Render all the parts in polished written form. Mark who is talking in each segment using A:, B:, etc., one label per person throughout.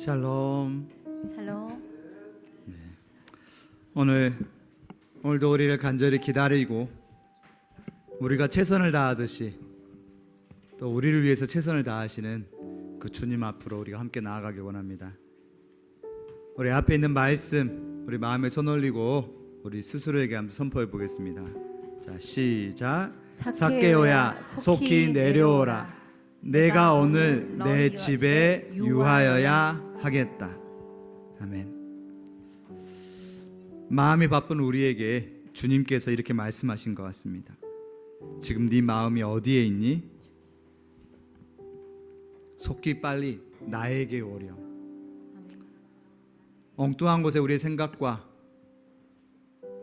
A: 샬롬.
B: 샬롬.
A: 오늘도 우리를 간절히 기다리고 우리가 최선을 다하듯이 또 우리를 위해서 최선을 다하시는 그 주님 앞으로 우리가 함께 나아가길 원합니다. 우리 앞에 있는 말씀 우리 마음에 손 올리고 우리 스스로에게 한번 선포해 보겠습니다. 자, 시작. 삭개오야 속히 내려오라. 내가 오늘 내 집에 유하여야 하겠다. 아멘. 마음이 바쁜 우리에게 주님께서 이렇게 말씀하신 것 같습니다. 지금 네 마음이 어디에 있니? 속히 빨리 나에게 오렴. 엉뚱한 곳에 우리의 생각과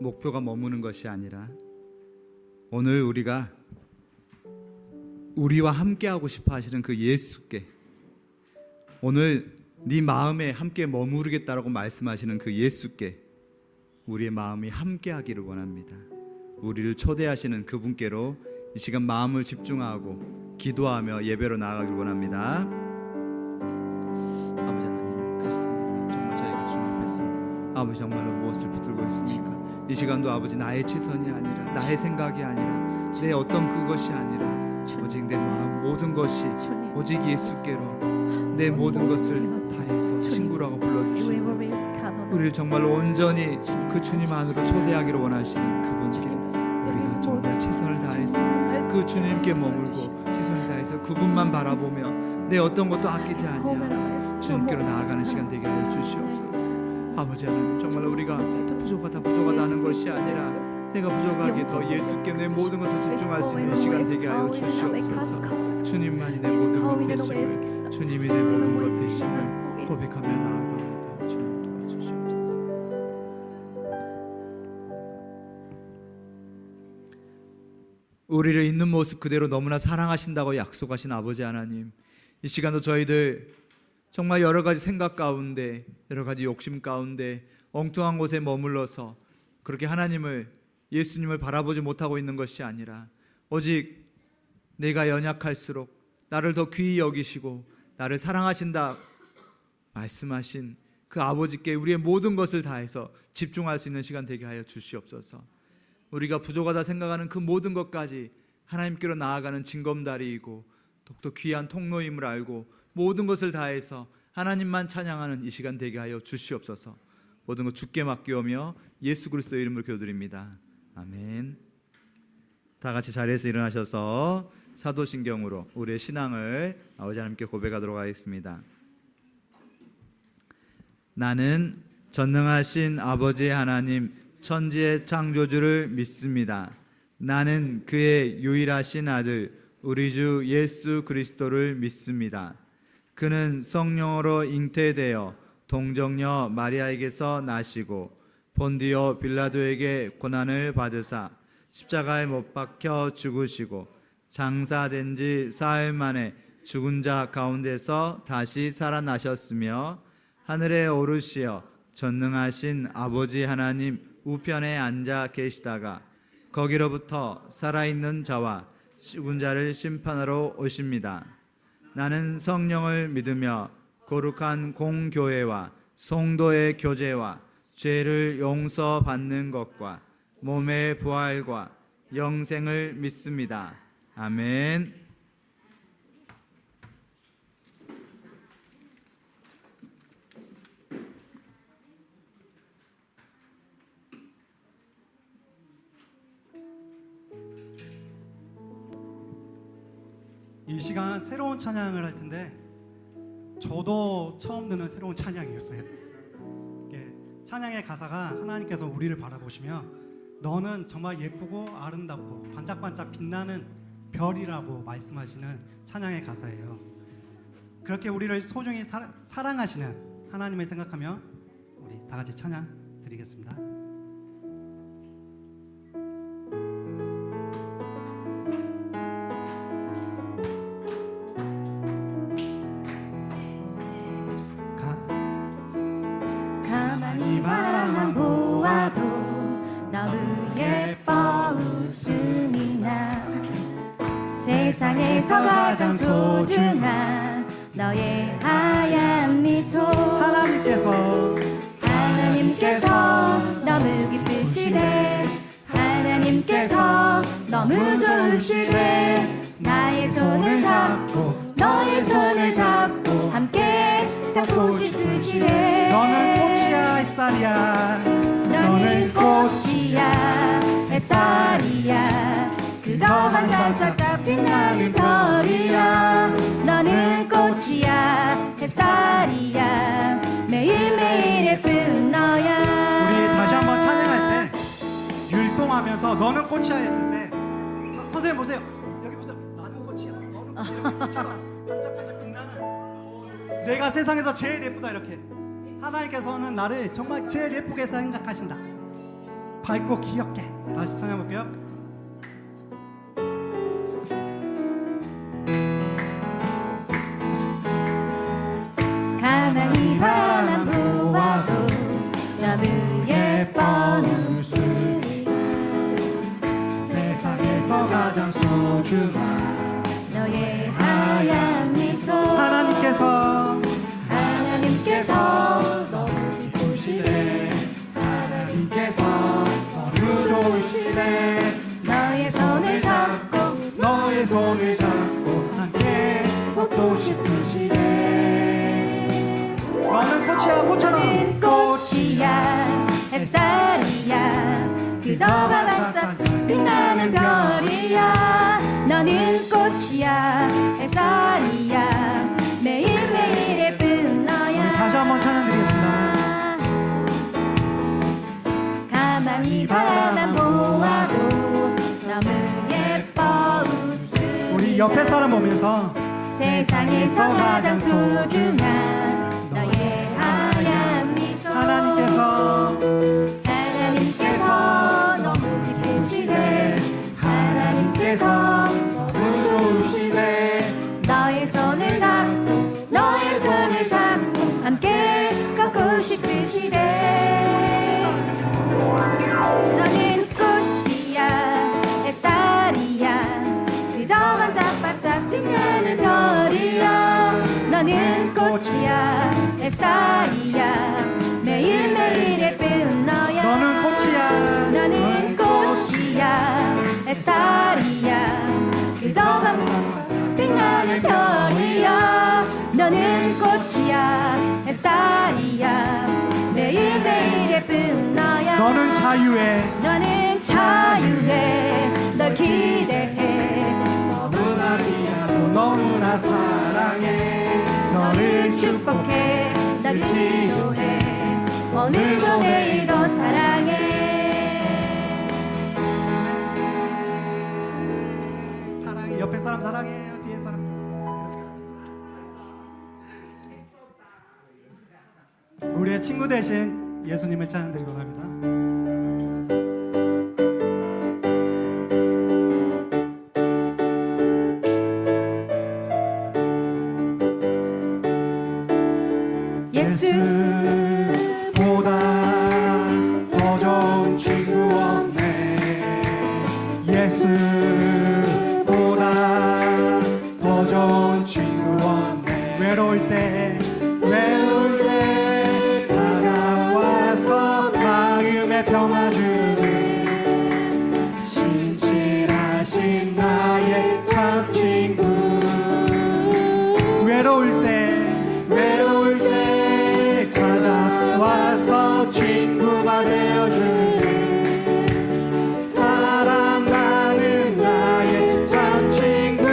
A: 목표가 머무는 것이 아니라 오늘 우리가 우리와 함께하고 싶어 하시는 그 예수께, 오늘 네 마음에 함께 머무르겠다라고 말씀하시는 그 예수께 우리의 마음이 함께하기를 원합니다. 우리를 초대하시는 그분께로 이 시간 마음을 집중하고 기도하며 예배로 나아가길 원합니다. 아버지 하나님, 그렇습니다. 정말 저희가 주님 앞에 있습니다. 아버지, 정말로 무엇을 붙들고 있습니까? 이 시간도 아버지 나의 최선이 아니라, 나의 생각이 아니라, 내 어떤 그것이 아니라 오직 내 마음 모든 것이 오직 예수께로 내 모든 것을 다해서 친구라고 불러주시고 우리를 정말로 온전히 그 주님 안으로 초대하기를 원하시는 그분께 우리가 정말 최선을 다해서 그 주님께 머물고 최선을 다해서 그분만 바라보며 내 어떤 것도 아끼지 아니하고 주님께로 나아가는 시간 되게 하여 주시옵소서. 아버지 하나님, 정말 우리가 부족하다 하는 것이 아니라 내가 부족하기에 더 예수께 내 모든 것을 집중할 수 있는 시간 되게 하여 주시옵소서. 주님만이 내 모든 것 되시고 주님이 내 모든 것 되심을 고백하며 나아갑니다. 주님 도와주시옵소서. 우리를 있는 모습 그대로 너무나 사랑하신다고 약속하신 아버지 하나님, 이 시간도 저희들 정말 여러 가지 생각 가운데, 여러 가지 욕심 가운데 엉뚱한 곳에 머물러서 그렇게 하나님을, 예수님을 바라보지 못하고 있는 것이 아니라 오직 내가 연약할수록 나를 더 귀히 여기시고 나를 사랑하신다 말씀하신 그 아버지께 우리의 모든 것을 다해서 집중할 수 있는 시간 되게 하여 주시옵소서. 우리가 부족하다 생각하는 그 모든 것까지 하나님께로 나아가는 징검다리이고 더욱더 귀한 통로임을 알고 모든 것을 다해서 하나님만 찬양하는 이 시간 되게 하여 주시옵소서. 모든 것 주께 맡기오며 예수 그리스도의 이름으로 기도드립니다. 아멘. 다 같이 자리에서 일어나셔서 사도신경으로 우리의 신앙을 아버지 하나님께 고백하도록 하겠습니다. 나는 전능하신 아버지 하나님 천지의 창조주를 믿습니다. 나는 그의 유일하신 아들 우리 주 예수 그리스도를 믿습니다. 그는 성령으로 잉태되어 동정녀 마리아에게서 나시고 본디오 빌라도에게 고난을 받으사 십자가에 못 박혀 죽으시고 장사된 지 사흘 만에 죽은 자 가운데서 다시 살아나셨으며 하늘에 오르시어 전능하신 아버지 하나님 우편에 앉아 계시다가 거기로부터 살아있는 자와 죽은 자를 심판하러 오십니다. 나는 성령을 믿으며 거룩한 공교회와 성도의 교제와 죄를 용서받는 것과 몸의 부활과 영생을 믿습니다. 아멘.
C: 이 시간 새로운 찬양을 할 텐데 저도 처음 듣는 새로운 찬양이었어요. 찬양의 가사가 하나님께서 우리를 바라보시며 너는 정말 예쁘고 아름답고 반짝반짝 빛나는 별이라고 말씀하시는 찬양의 가사예요. 그렇게 우리를 소중히 사랑하시는 하나님을 생각하며 우리 다 같이 찬양 드리겠습니다.
B: 가만히 바라만 보아도 너무 예뻐 웃음이 나. 세상에서 가장 소중한 너의 하얀 미소. 하나님께서 너무 기쁘시네. 하나님께서 너무 좋으시네. 나의 손을 잡고 너의 손을 잡고 함께 걷고 싶으시네.
C: 너는 꽃이야 햇살이야.
B: 너는 꽃이야 햇살이야 그저 반짝반짝 빛나는 별이야. 너는 꽃이야 햇살이야 매일매일 예쁜 너야.
C: 우리 다시 한번 찬양할 때 율동하면서 너는 꽃이야 했을 때 선생님 보세요. 여기 보세요. 나는 꽃이야. 너는 꽃이야. 꽃처럼 반짝반짝 빛나는 내가 세상에서 제일 예쁘다 이렇게. 하나님께서는 나를 정말 제일 예쁘게 생각하신다. 밝고 귀엽게. 다시 찬양 볼게요.
B: 가만히 바라만 보아도 너무 예뻐 웃음이
C: 세상에서 가장 소중한
B: 너의 하얀 미소.
C: 하나님께서
B: 너무
C: 기쁘시네. 하나님께서 너무 좋으시네.
B: 너의 손을 잡고
C: 너의 손을 잡고 함께 걷고 싶으시네. 너는 꽃이야 꽃처럼.
B: 너는 꽃이야 햇살이야 그저 반짝반짝 빛나는 별이야. 너는 꽃이야 햇살이야 매일매일 예쁜 너야.
C: 다시 한번 찬양드리겠습니다.
B: 가만히 바라만 보아도 너무 예뻐 웃음.
C: 우리 옆에 사람 보면서
B: 세상에서 가장 소중한 너의 하얀 미소.
C: 하나님께서
B: 너무 기쁘시네. 하나님께서
C: 너무 좋으시네.
B: 너의 손을 잡고 너의 손을 잡고 함께 걷고 싶으시네. 너는 꽃이야 햇살이야 그저 반짝반짝 빛나는 별이야. 너는 꽃이야 햇살이야 매일매일 예쁜 너야.
C: 너는 꽃이야.
B: 너는 꽃이야 햇살이야 그저 반짝반짝 빛나는 별이야. 너는 꽃이야 햇살이야 매일매일 예쁜 너야.
C: 너는 자유해.
B: 너는 자유해 널 기대해
C: 너무나 귀하고 너무나 사랑해.
B: 너를 축복해 너를 기도해 오늘도 내일도 사랑해.
C: 사랑해. 옆에 사람 사랑해요. 뒤에 사람. 우리의 친구 대신 예수님을 찬양드리고 갑니다. 예수보다 더 좋은 친구 없네. 예수보다 더 좋은 친구 없네. 외로울 때 다가와서 마음에 평화주는 신실하신 나의 참 친구. 외로울 때 찾아와서 친구가 되어주는 사랑하는 나의 참 친구.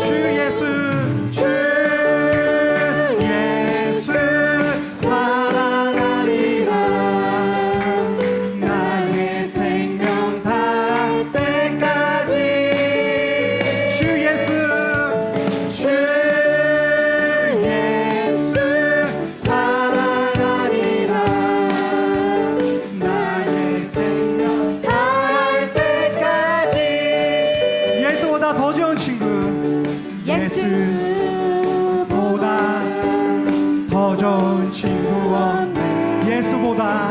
C: 주 예수 사랑하리라. 나의 생명 닿을 때까지. 주 예수 사랑하리라. 나의 생명 닿을 때까지. 예수보다 더 좋은 친구. 예수보다 더 좋은 친구 없네. 예수보다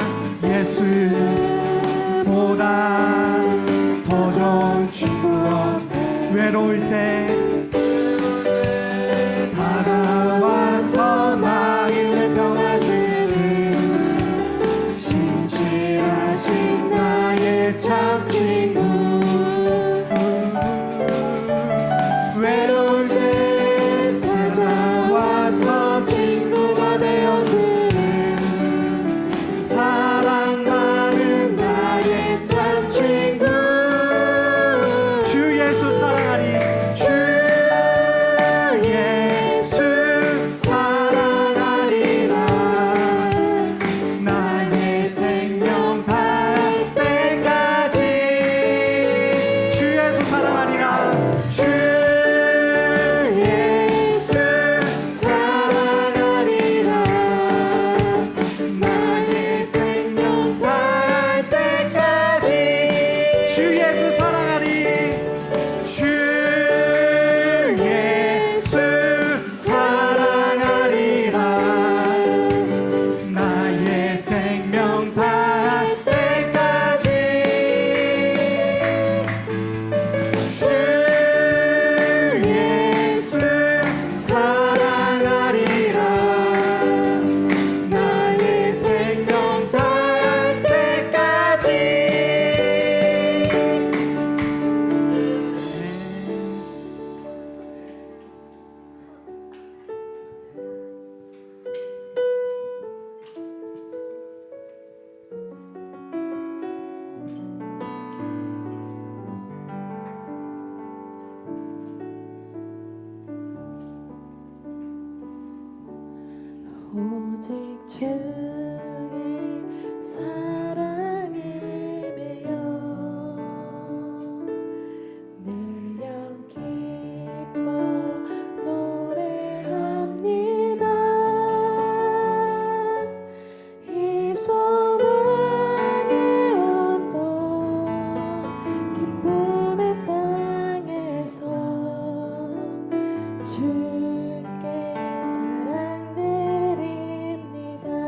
C: 더 좋은 친구 없네. 외로울 때 다가와서 나의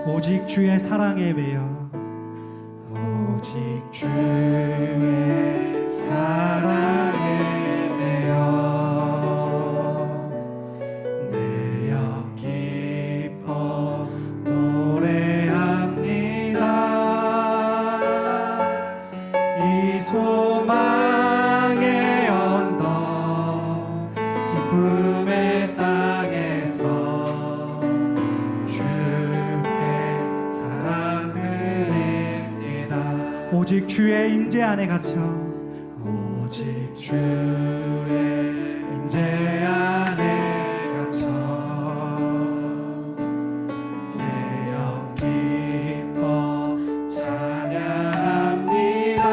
C: 오직 주의 사랑에 매여 오직 주의 사랑에 매여 내 영 기뻐 노래합니다. 이 소망의 언덕 기쁨의 땅에서 주께 사랑 드립니다. 오직 주의 임재 안에 갇혀 오직 주의 임재 안에 갇혀 내 영 기뻐 찬양합니다.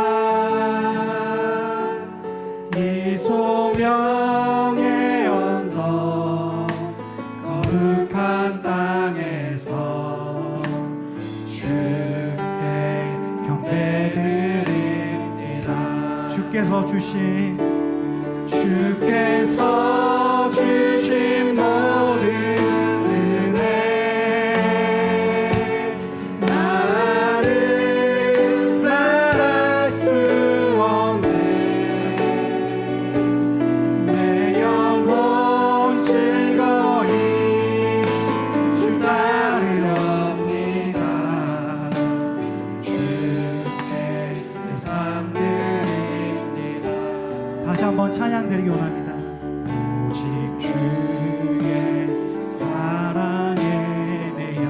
C: 이 소명의 언덕 거룩한 땅에서 주께 경배드립니다. 주께서 주신 모든 은혜 나는 말할 수 없네. 내 영혼 즐거이 주 따르렵니다. 주께 내 삶 드립니다. 다시 한번 찬양 드리기 원합니다. 오직 주의 사랑에 매여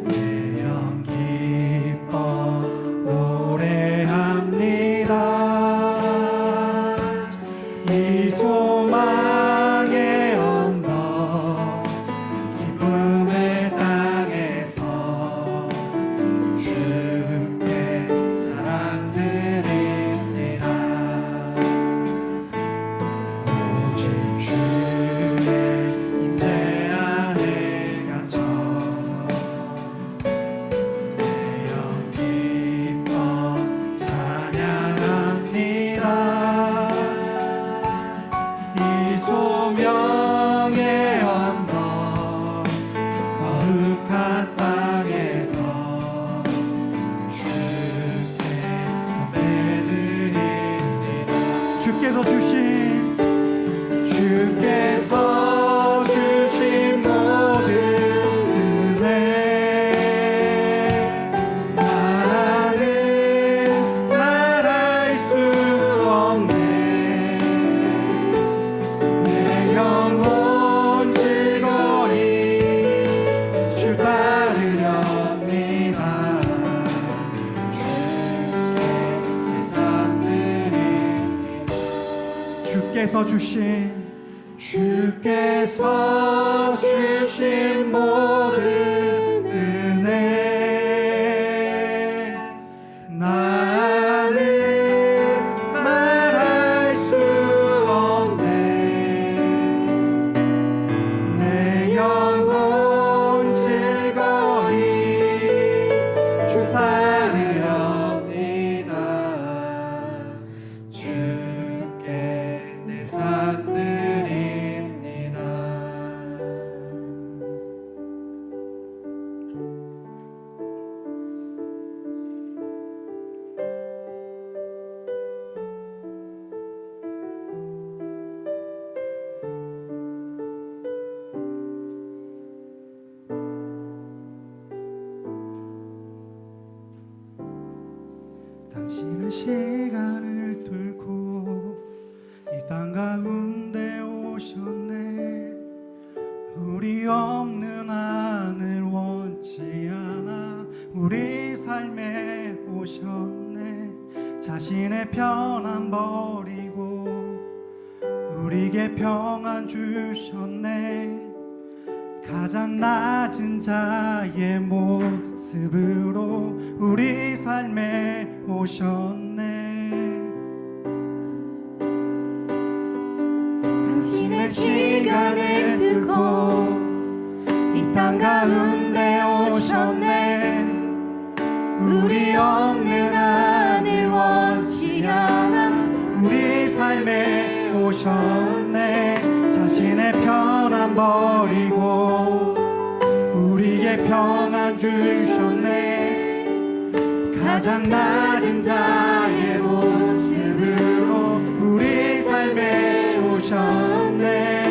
C: 내 영 기뻐 노래합니다. 이 소망의 언덕 기쁨의 땅에서 주께 사랑 드립니다. 오직 주의 임재 안에 갇혀 내 영 기뻐 찬양합니다. 이 소명의 언덕 거룩한 땅에서 주께 예배드립니다. 주께서 주신 모든 은혜 나는 말할 수 없네. 내 영혼 즐거이 주 따르렵니다. 주께 내 삶 드립니다. 주께서 주신 모든 은혜 나는 말할 수 없네. 내 영혼 즐거이 주 따르렵니다. 주께 내 삶 드립니다. 당신은 시간을 뚫고 이 땅 가운데 오셨네. 우리 없는 하늘 원치 않아 우리 삶에 오셨네. 자신의 편안 버리고 우리에게 평안 주셨네. 가장 낮은 자의 모습으로 우리 삶에 오셨네.
B: 당신의 시간을 뚫고 이 땅 가운데 오셨네. 우리 없는 하늘 원치 않아
C: 우리 삶에 오셨네. 자신의 편안 버리고 우리에게 평안 주셨네. 가장 낮은 자의 모습으로 우리 삶에 오셨네.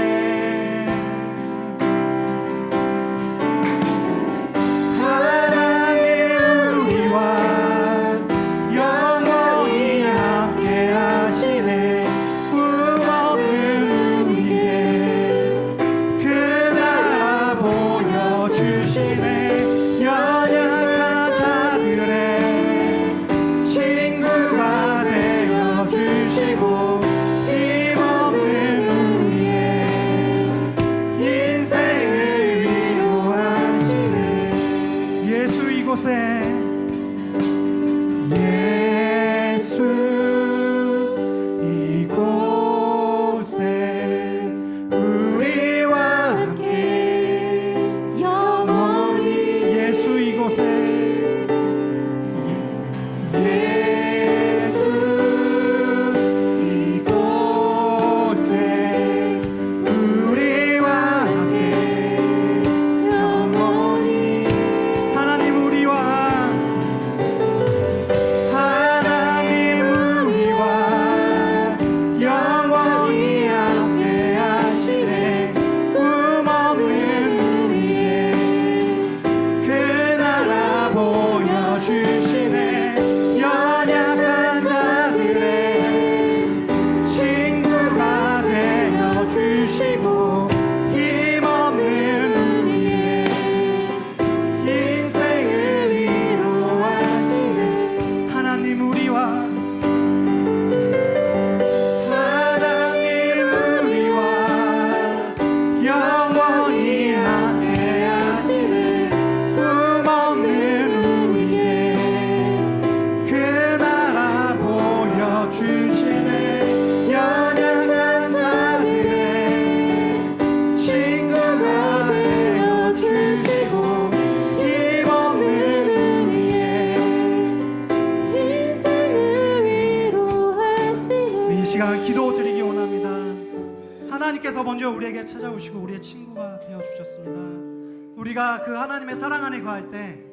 C: 하나님께서 먼저 우리에게 찾아오시고 우리의 친구가 되어 주셨습니다. 우리가 그 하나님의 사랑 안에 거할 때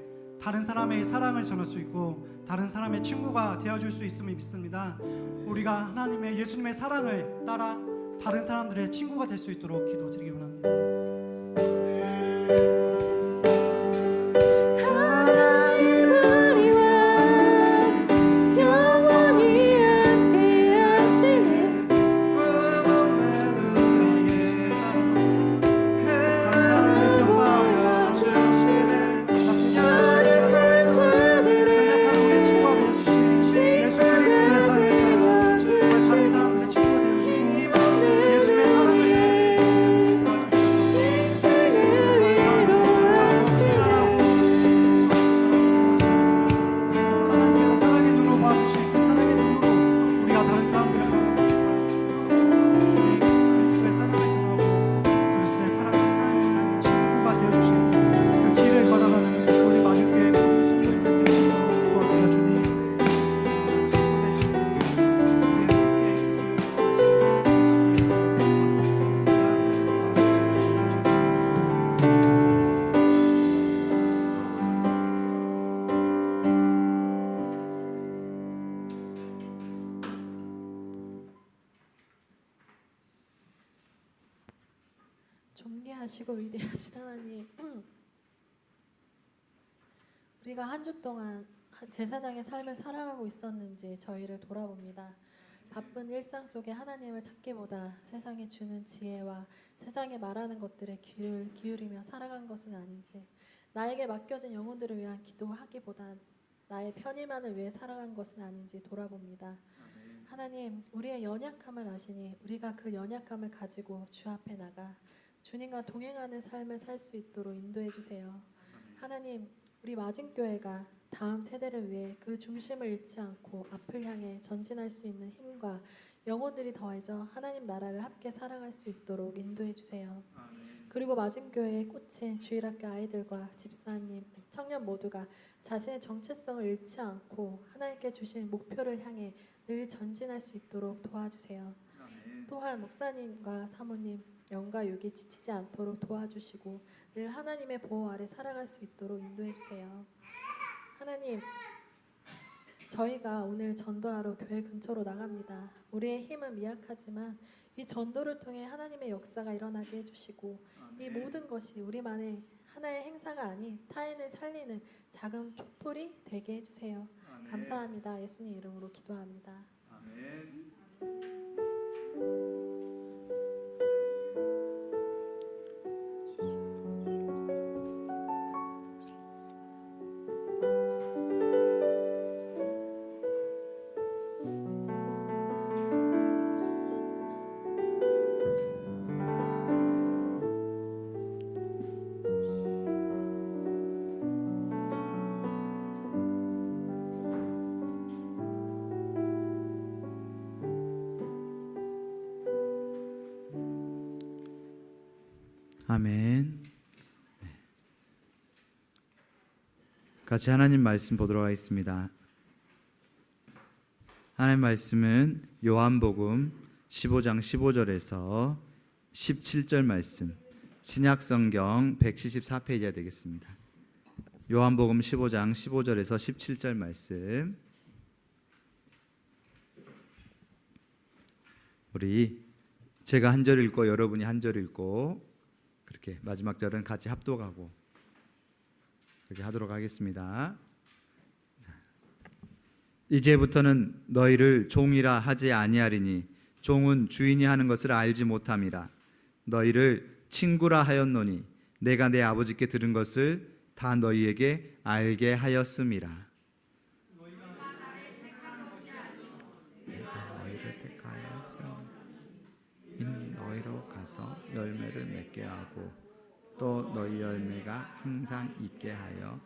C: 다른 사람의 사랑을 전할 수 있고 다른 사람의 친구가 되어줄 수 있음을 믿습니다. 우리가 하나님의 예수님의 사랑을 따라 다른 사람들의 친구가 될 수 있도록 기도드리기 원합니다.
B: 존귀하시고 위대하신 하나님, 우리가 한 주 동안 제사장의 삶을 살아가고 있었는지 저희를 돌아봅니다. 바쁜 일상 속에 하나님을 찾기보다 세상에 주는 지혜와 세상에 말하는 것들에 귀를 기울이며 살아간 것은 아닌지, 나에게 맡겨진 영혼들을 위한 기도하기보다 나의 편의만을 위해 살아간 것은 아닌지 돌아봅니다. 하나님, 우리의 연약함을 아시니 우리가 그 연약함을 가지고 주 앞에 나가 주님과 동행하는 삶을 살 수 있도록 인도해 주세요. 하나님, 우리 마진교회가 다음 세대를 위해 그 중심을 잃지 않고 앞을 향해 전진할 수 있는 힘과 영혼들이 더해져 하나님 나라를 함께 살아갈 수 있도록 인도해 주세요. 그리고 마진교회의 꽃인 주일학교 아이들과 집사님, 청년 모두가 자신의 정체성을 잃지 않고 하나님께 주신 목표를 향해 늘 전진할 수 있도록 도와주세요. 또한 목사님과 사모님, 영과 육이 지치지 않도록 도와주시고 늘 하나님의 보호 아래 살아갈 수 있도록 인도해 주세요. 하나님, 저희가 오늘 전도하러 교회 근처로 나갑니다. 우리의 힘은 미약하지만 이 전도를 통해 하나님의 역사가 일어나게 해주시고 이 모든 것이 우리만의 하나의 행사가 아닌 타인을 살리는 작은 촛불이 되게 해주세요. 감사합니다. 예수님 이름으로 기도합니다.
A: 아멘. 아멘. 같이 하나님 말씀 보도록 하겠습니다. 하나님 말씀은 요한복음 15장 15절에서 17절 말씀, 신약성경 174페이지가 되겠습니다. 요한복음 15장 15절에서 17절 말씀, 우리 제가 한 절 읽고 여러분이 한 절 읽고 그렇게 마지막 절은 같이 합독하고 그렇게 하도록 하겠습니다. 이제부터는 너희를 종이라 하지 아니하리니 종은 주인이 하는 것을 알지 못함이라. 너희를 친구라 하였노니 내가 내 아버지께 들은 것을 다 너희에게 알게 하였음이라. 내가 너희를 택하였으니 이는 너희로 가서 열매를 맺게 하고 또 너희 열매가 항상 있게 하여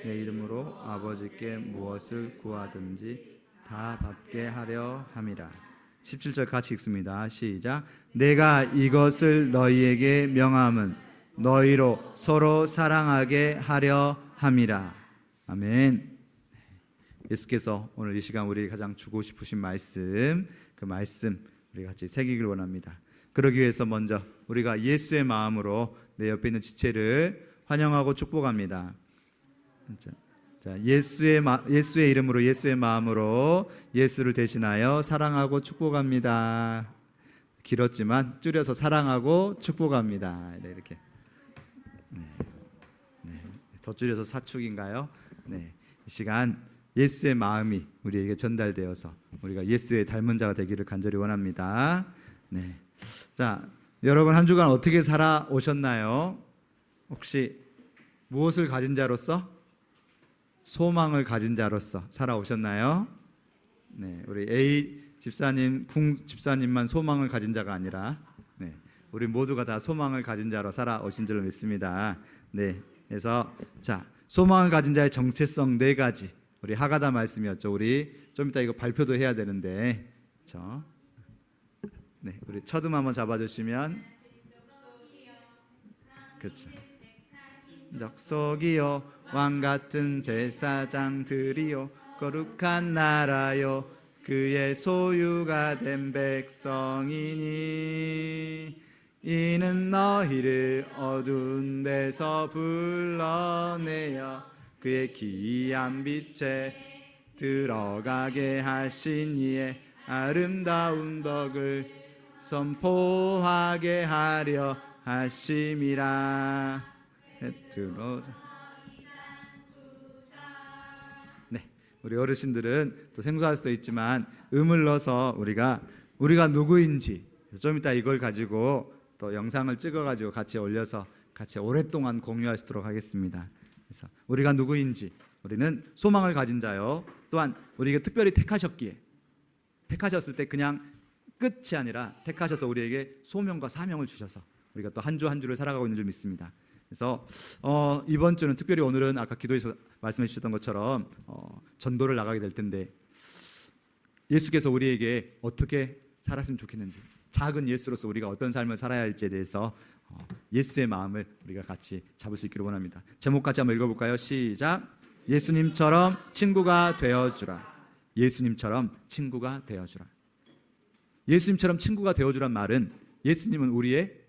A: 내 이름으로 아버지께 무엇을 구하든지 다 받게 하려 함이라. 17절 같이 읽습니다. 시작. 내가 이것을 너희에게 명함은 너희로 서로 사랑하게 하려 함이라. 아멘. 예수께서 오늘 이 시간 우리에게 가장 주고 싶으신 말씀, 그 말씀 우리 같이 새기길 원합니다. 그러기 위해서 먼저 우리가 예수의 마음으로 내 옆에 있는 지체를 환영하고 축복합니다. 자, 예수의 이름으로 예수의 마음으로 예수를 대신하여 사랑하고 축복합니다. 길었지만 줄여서 사랑하고 축복합니다. 네, 이렇게. 네. 더 줄여서 사축인가요? 네. 이 시간 예수의 마음이 우리에게 전달되어서 우리가 예수의 닮은 자가 되기를 간절히 원합니다. 네. 자, 여러분 한 주간 어떻게 살아오셨나요? 혹시 무엇을 가진 자로서? 소망을 가진 자로서 살아오셨나요? 네, 우리 A 집사님, 궁 집사님만 소망을 가진 자가 아니라 네, 우리 모두가 다 소망을 가진 자로 살아오신 줄로 믿습니다. 네, 그래서 자, 소망을 가진 자의 정체성 4가지 우리 하가다 말씀이었죠. 우리 좀 이따 이거 발표도 해야 되는데 그렇죠? 네, 우리 첫음 한번 잡아주시면 그렇죠. 적석이요 왕같은 제사장들이요 거룩한 나라요 그의 소유가 된 백성이니 이는 너희를 어두운 데서 불러내어 그의 기이한 빛에 들어가게 하신 이의 아름다운 덕을 선포하게 하려 하심이라. 네, 우리 어르신들은 또 생소할 수도 있지만 음을 넣어서 우리가 누구인지 좀 이따 이걸 가지고 또 영상을 찍어가지고 같이 올려서 같이 오랫동안 공유할 수 있도록 하겠습니다. 그래서 우리가 누구인지, 우리는 소망을 가진 자요. 또한 우리가 특별히 택하셨기에, 택하셨을 때 그냥 끝이 아니라 택하셔서 우리에게 소명과 사명을 주셔서 우리가 또 한 주 한 주를 살아가고 있는 줄 믿습니다. 그래서 이번 주는 특별히 오늘은 아까 기도에서 말씀해 주셨던 것처럼 전도를 나가게 될 텐데 예수께서 우리에게 어떻게 살았으면 좋겠는지, 작은 예수로서 우리가 어떤 삶을 살아야 할지에 대해서 예수의 마음을 우리가 같이 잡을 수 있기를 원합니다. 제목 같이 한번 읽어볼까요? 시작. 예수님처럼 친구가 되어주라. 예수님처럼 친구가 되어주라. 예수님처럼 친구가 되어주란 말은 예수님은 우리의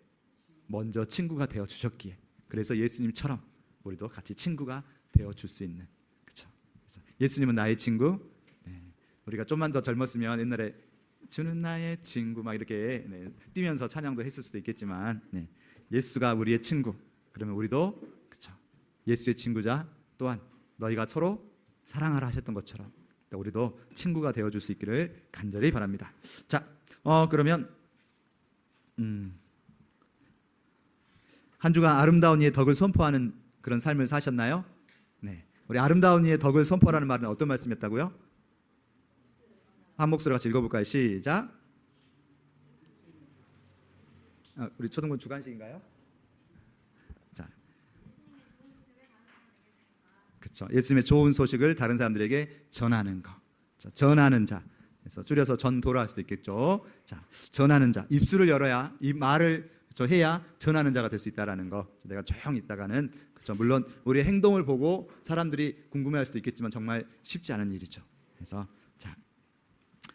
A: 먼저 친구가 되어주셨기에 그래서 예수님처럼 우리도 같이 친구가 되어 줄 수 있는, 그렇죠? 예수님은 나의 친구. 네. 우리가 좀만 더 젊었으면 옛날에 주는 나의 친구 막 이렇게 뛰면서 찬양도 했을 수도 있겠지만, 예수가 우리의 친구. 그러면 우리도, 그렇죠, 예수의 친구자 또한 너희가 서로 사랑하라 하셨던 것처럼 우리도 친구가 되어줄 수 있기를 간절히 바랍니다. 자, 그러면 한 주간 아름다운 이의 덕을 선포하는 그런 삶을 사셨나요? 네, 우리 아름다운 이의 덕을 선포하라는 말은 어떤 말씀이었다고요? 한 목소리 같이 읽어볼까요? 시작. 우리 초등부 주간식인가요? 자, 그렇죠. 예수님의 좋은 소식을 다른 사람들에게 전하는 거. 자, 전하는 자. 그래서 줄여서 전도라 할 수도 있겠죠. 자, 전하는 자. 입술을 열어야, 이 말을 해야 전하는 자가 될 수 있다라는 거. 내가 조용히 있다가는, 그렇죠, 물론 우리의 행동을 보고 사람들이 궁금해할 수도 있겠지만 정말 쉽지 않은 일이죠. 그래서 자,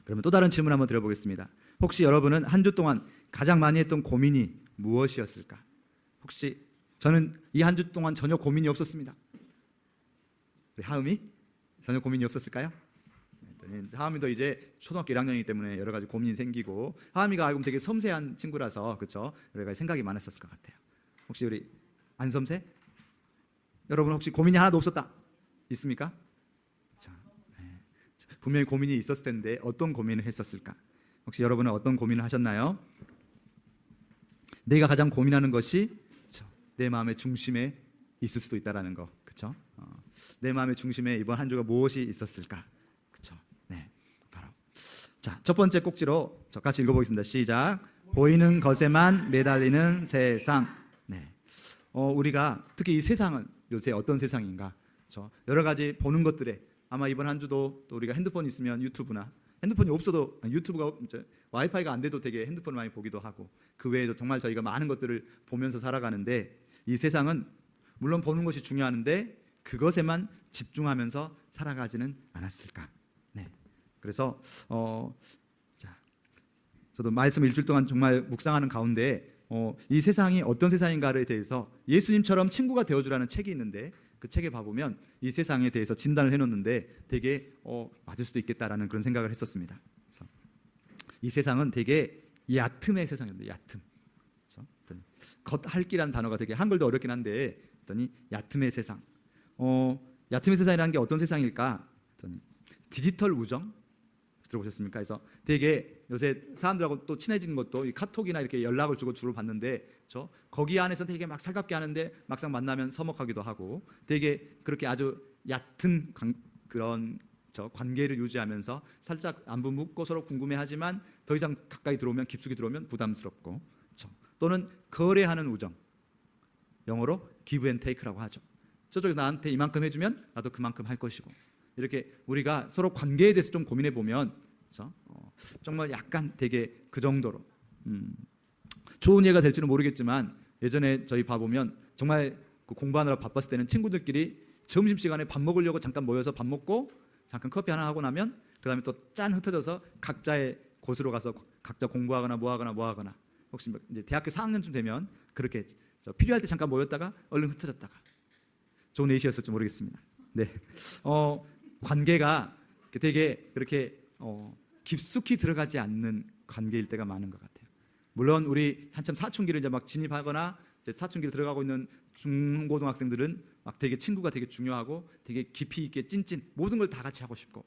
A: 그러면 또 다른 질문 한번 드려보겠습니다. 혹시 여러분은 한 주 동안 가장 많이 했던 고민이 무엇이었을까? 혹시 저는 이 한 주 동안 전혀 고민이 없었습니다. 우리 하음이 전혀 고민이 없었을까요? 하음이도 이제 초등학교 1학년이기 때문에 여러 가지 고민이 생기고, 하음이가 알고 보면 되게 섬세한 친구라서, 그렇죠, 여러 가지 생각이 많았었을 것 같아요. 혹시 우리 안 섬세? 여러분 혹시 고민이 하나도 없었다 있습니까? 자, 분명히 고민이 있었을 텐데 어떤 고민을 했었을까? 혹시 여러분은 어떤 고민을 하셨나요? 내가 가장 고민하는 것이, 그렇죠, 내 마음의 중심에 있을 수도 있다라는 거, 그렇죠? 내 마음의 중심에 이번 한 주가 무엇이 있었을까? 그렇죠? 네, 바로 자, 첫 번째 꼭지로 같이 읽어보겠습니다. 시작. 보이는 것에만 매달리는 세상. 네, 우리가 특히 이 세상은 요새 어떤 세상인가? 그렇죠? 여러 가지 보는 것들에 아마 이번 한 주도 또 우리가 핸드폰 있으면 유튜브나, 핸드폰이 없어도 유튜브가 와이파이가 안 돼도 되게 핸드폰 많이 보기도 하고, 그 외에도 정말 저희가 많은 것들을 보면서 살아가는데, 이 세상은 물론 보는 것이 중요한데 그것에만 집중하면서 살아가지는 않았을까? 네. 그래서 자, 저도 말씀 일주일 동안 정말 묵상하는 가운데 이 세상이 어떤 세상인가에 대해서 예수님처럼 친구가 되어주라는 책이 있는데, 그 책에 봐보면 이 세상에 대해서 진단을 해놓는데 되게 맞을 수도 있겠다라는 그런 생각을 했었습니다. 그래서 이 세상은 되게 얕음의 세상입니다. 얕음. 그렇죠? 겉핥기라는 단어가 되게 한글도 어렵긴 한데, 얕음의 세상. 얕음의 세상이라는 게 어떤 세상일까? 디지털 우정 들어보셨습니까? 그래서 되게 요새 사람들하고 또 친해지는 것도 이 카톡이나 이렇게 연락을 주고 주로 받는데, 거기 안에서 되게 막 살갑게 하는데 막상 만나면 서먹하기도 하고, 되게 그렇게 아주 얕은 그런 관계를 유지하면서 살짝 안부 묻고 서로 궁금해하지만 더 이상 가까이 들어오면, 깊숙이 들어오면 부담스럽고, 또는 거래하는 우정, 영어로 give and take라고 하죠. 저쪽에서 나한테 이만큼 해주면 나도 그만큼 할 것이고, 이렇게 우리가 서로 관계에 대해서 좀 고민해 보면, 그렇죠? 정말 약간 되게 그 정도로 좋은 예가 될지는 모르겠지만, 예전에 저희 봐보면 정말 그 공부하느라 바빴을 때는 친구들끼리 점심시간에 밥 먹으려고 잠깐 모여서 밥 먹고 잠깐 커피 하나 하고 나면 그 다음에 또 짠 흩어져서 각자의 곳으로 가서 각자 공부하거나 뭐하거나 혹시 이제 대학교 4학년쯤 되면 그렇게 필요할 때 잠깐 모였다가 얼른 흩어졌다가, 좋은 예시였을지 모르겠습니다. 네, 관계가 되게 그렇게 깊숙이 들어가지 않는 관계일 때가 많은 것 같아요. 물론 우리 한참 사춘기를 이제 막 진입하거나 이제 사춘기를 들어가고 있는 중고등학생들은 막 되게 친구가 되게 중요하고 되게 깊이 있게 찐찐 모든 걸 다 같이 하고 싶고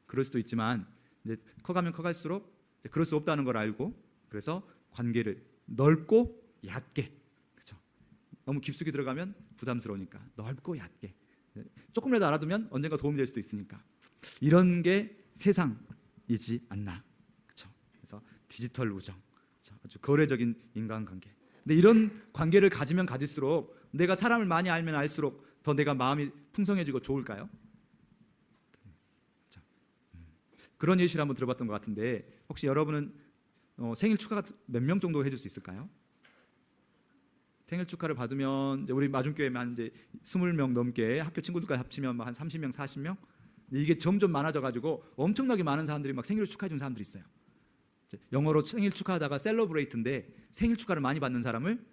A: 그럴 수도 있지만, 이제 커가면 커갈수록 이제 그럴 수 없다는 걸 알고, 그래서 관계를 넓고 얕게, 그렇죠? 너무 깊숙이 들어가면 부담스러우니까 넓고 얕게, 조금이라도 알아두면 언젠가 도움이 될 수도 있으니까, 이런 게 세상이지 않나, 그렇죠? 그래서 디지털 우정, 그렇죠? 아주 거래적인 인간관계. 근데 이런 관계를 가지면 가질수록, 내가 사람을 많이 알면 알수록 더 내가 마음이 풍성해지고 좋을까요? 그런 예시를 한번 들어봤던 것 같은데, 혹시 여러분은 생일 축하 몇 명 정도 해줄 수 있을까요? 생일 축하를 받으면 이제 우리 마중교회만 이제 20명 넘게 학교 친구들까지 합치면 한 30명, 40명. 이게 점점 많아져가지고 엄청나게 많은 사람들이 막 생일을 축하해 주는 사람들이 있어요. 영어로 생일 축하하다가 셀러브레이트인데, 생일 축하를 많이 받는 사람을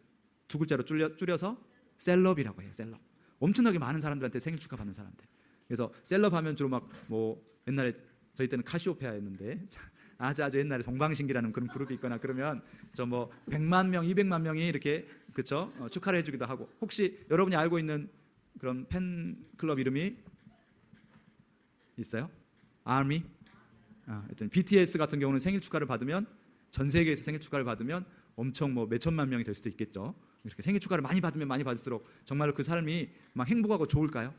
A: 두 글자로 줄여서 셀럽이라고 해요. 셀럽. 엄청나게 많은 사람들한테 생일 축하 받는 사람들. 그래서 셀럽 하면 주로 막 뭐 옛날에 저희 때는 카시오페아였는데 아주 옛날에 동방신기라는 그런 그룹이 있거나 그러면 저 뭐 100만 명, 200만 명이 이렇게 그쵸 축하를 해주기도 하고, 혹시 여러분이 알고 있는 그런 팬클럽 이름이 있어요? 아미? 하여튼 BTS 같은 경우는 생일 축하를 받으면, 전 세계에서 생일 축하를 받으면 엄청 뭐 몇천만 명이 될 수도 있겠죠. 이렇게 생일 축하를 많이 받으면 많이 받을수록 정말로 그 삶이 막 행복하고 좋을까요?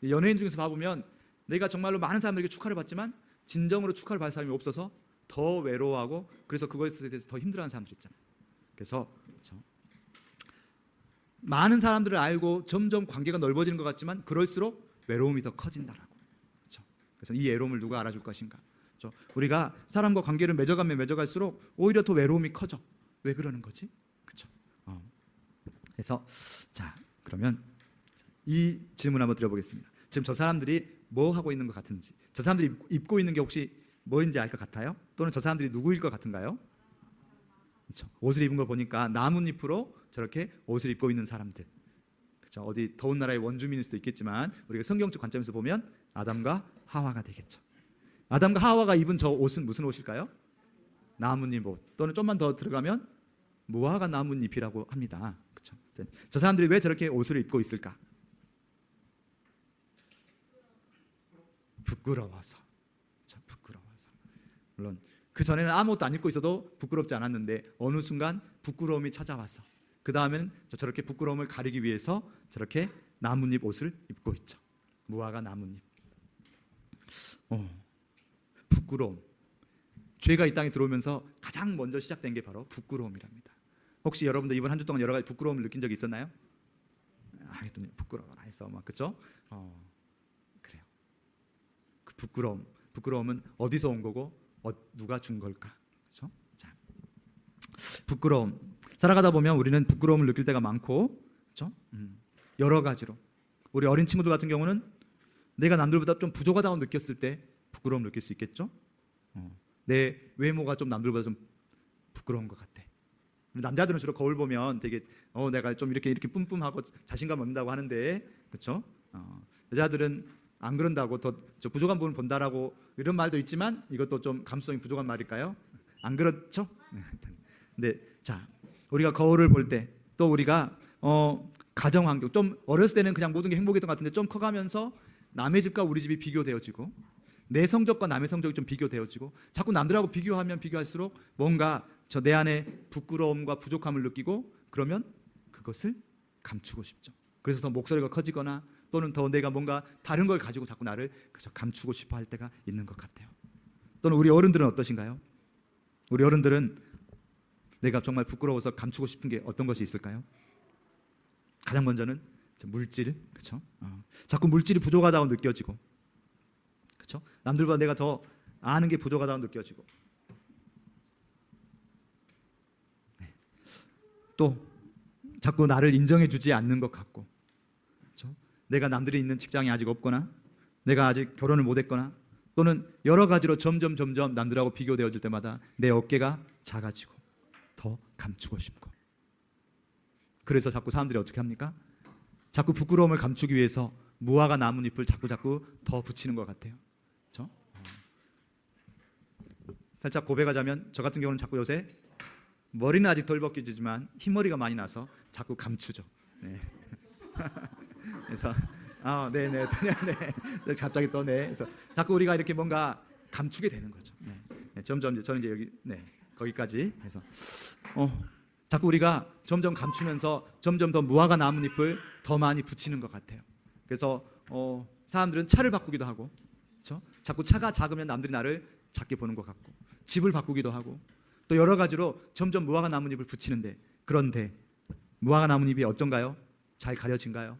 A: 연예인 중에서 봐보면 내가 정말로 많은 사람들에게 축하를 받지만 진정으로 축하를 받을 사람이 없어서 더 외로워하고, 그래서 그것에 대해서 더 힘들어하는 사람들 있잖아요. 그래서 그렇죠? 많은 사람들을 알고 점점 관계가 넓어지는 것 같지만 그럴수록 외로움이 더 커진다라고. 그렇죠? 그래서 이 외로움을 누가 알아줄 것인가? 그렇죠? 우리가 사람과 관계를 맺어가면 맺어갈수록 오히려 더 외로움이 커져. 왜 그러는 거지? 그렇죠? 그래서 자, 그러면 이 질문 한번 드려보겠습니다. 지금 저 사람들이 뭐 하고 있는 것 같은지, 저 사람들이 입고 있는 게 혹시 뭐인지 알 것 같아요? 또는 저 사람들이 누구일 것 같은가요? 그렇죠? 옷을 입은 거 보니까 나뭇잎으로 저렇게 옷을 입고 있는 사람들. 그렇죠? 어디 더운 나라의 원주민일 수도 있겠지만 우리가 성경적 관점에서 보면 아담과 하와가 되겠죠. 아담과 하와가 입은 저 옷은 무슨 옷일까요? 나뭇잎 옷, 또는 좀만 더 들어가면 무화과 나뭇잎이라고 합니다. 그렇죠? 저 사람들이 왜 저렇게 옷을 입고 있을까? 부끄러워서. 참 부끄러워서. 물론 그 전에는 아무것도 안 입고 있어도 부끄럽지 않았는데 어느 순간 부끄러움이 찾아와서 그 다음에는 저렇게 부끄러움을 가리기 위해서 저렇게 나뭇잎 옷을 입고 있죠. 무화과 나뭇잎. 부끄러움. 죄가 이 땅에 들어오면서 가장 먼저 시작된 게 바로 부끄러움이랍니다. 혹시 여러분들 이번 한 주 동안 여러 가지 부끄러움을 느낀 적이 있었나요? 부끄러워라 해서 막 그렇죠? 그래요. 그 부끄러움은 어디서 온 거고 누가 준 걸까? 그렇죠? 자, 부끄러움. 살아가다 보면 우리는 부끄러움을 느낄 때가 많고, 그렇죠? 여러 가지로. 우리 어린 친구들 같은 경우는 내가 남들보다 좀 부족하다고 느꼈을 때 부끄러움 느낄 수 있겠죠? 내 외모가 좀 남들보다 좀 부끄러운 것 같아. 남자들은 주로 거울 보면 되게 내가 좀 이렇게 뿜뿜하고 자신감 얻는다고 하는데, 그렇죠? 여자들은 안 그런다고 더 저 부족한 부분 본다라고 이런 말도 있지만 이것도 좀 감수성이 부족한 말일까요? 안 그렇죠? 근데 자, 우리가 거울을 볼 때 또 우리가 가정 환경, 좀 어렸을 때는 그냥 모든 게 행복했던 것 같은데 좀 커가면서 남의 집과 우리 집이 비교되어지고 내 성적과 남의 성적이 좀 비교되어지고 자꾸 남들하고 비교하면 비교할수록 뭔가 저 내 안에 부끄러움과 부족함을 느끼고, 그러면 그것을 감추고 싶죠. 그래서 더 목소리가 커지거나 또는 더 내가 뭔가 다른 걸 가지고 자꾸 나를 그저 감추고 싶어 할 때가 있는 것 같아요. 또는 우리 어른들은 어떠신가요? 우리 어른들은 내가 정말 부끄러워서 감추고 싶은 게 어떤 것이 있을까요? 가장 먼저는 물질, 그렇죠? 자꾸 물질이 부족하다고 느껴지고, 그렇죠? 남들보다 내가 더 아는 게 부족하다고 느껴지고, 네. 또 자꾸 나를 인정해주지 않는 것 같고, 그렇죠? 내가 남들이 있는 직장이 아직 없거나, 내가 아직 결혼을 못했거나, 또는 여러 가지로 점점 남들하고 비교되어질 때마다 내 어깨가 작아지고 더 감추고 싶고, 그래서 자꾸 사람들이 어떻게 합니까? 자꾸 부끄러움을 감추기 위해서 무화과 나뭇잎을 자꾸 더 붙이는 것 같아요. 그렇죠? 살짝 고백하자면 저 같은 경우는 자꾸 요새 머리는 아직 덜 벗겨지지만 흰머리가 많이 나서 자꾸 감추죠. 네. 그래서 네네. 갑자기 또 네. 그래서 자꾸 우리가 이렇게 뭔가 감추게 되는 거죠. 네. 점점 저는 이제 여기 거기까지 해서 자꾸 우리가 점점 감추면서 점점 더 무화과 나뭇잎을 더 많이 붙이는 것 같아요. 그래서 사람들은 차를 바꾸기도 하고, 그렇죠? 자꾸 차가 작으면 남들이 나를 작게 보는 것 같고, 집을 바꾸기도 하고, 또 여러 가지로 점점 무화과 나뭇잎을 붙이는데, 그런데 무화과 나뭇잎이 어떤가요? 잘 가려진가요?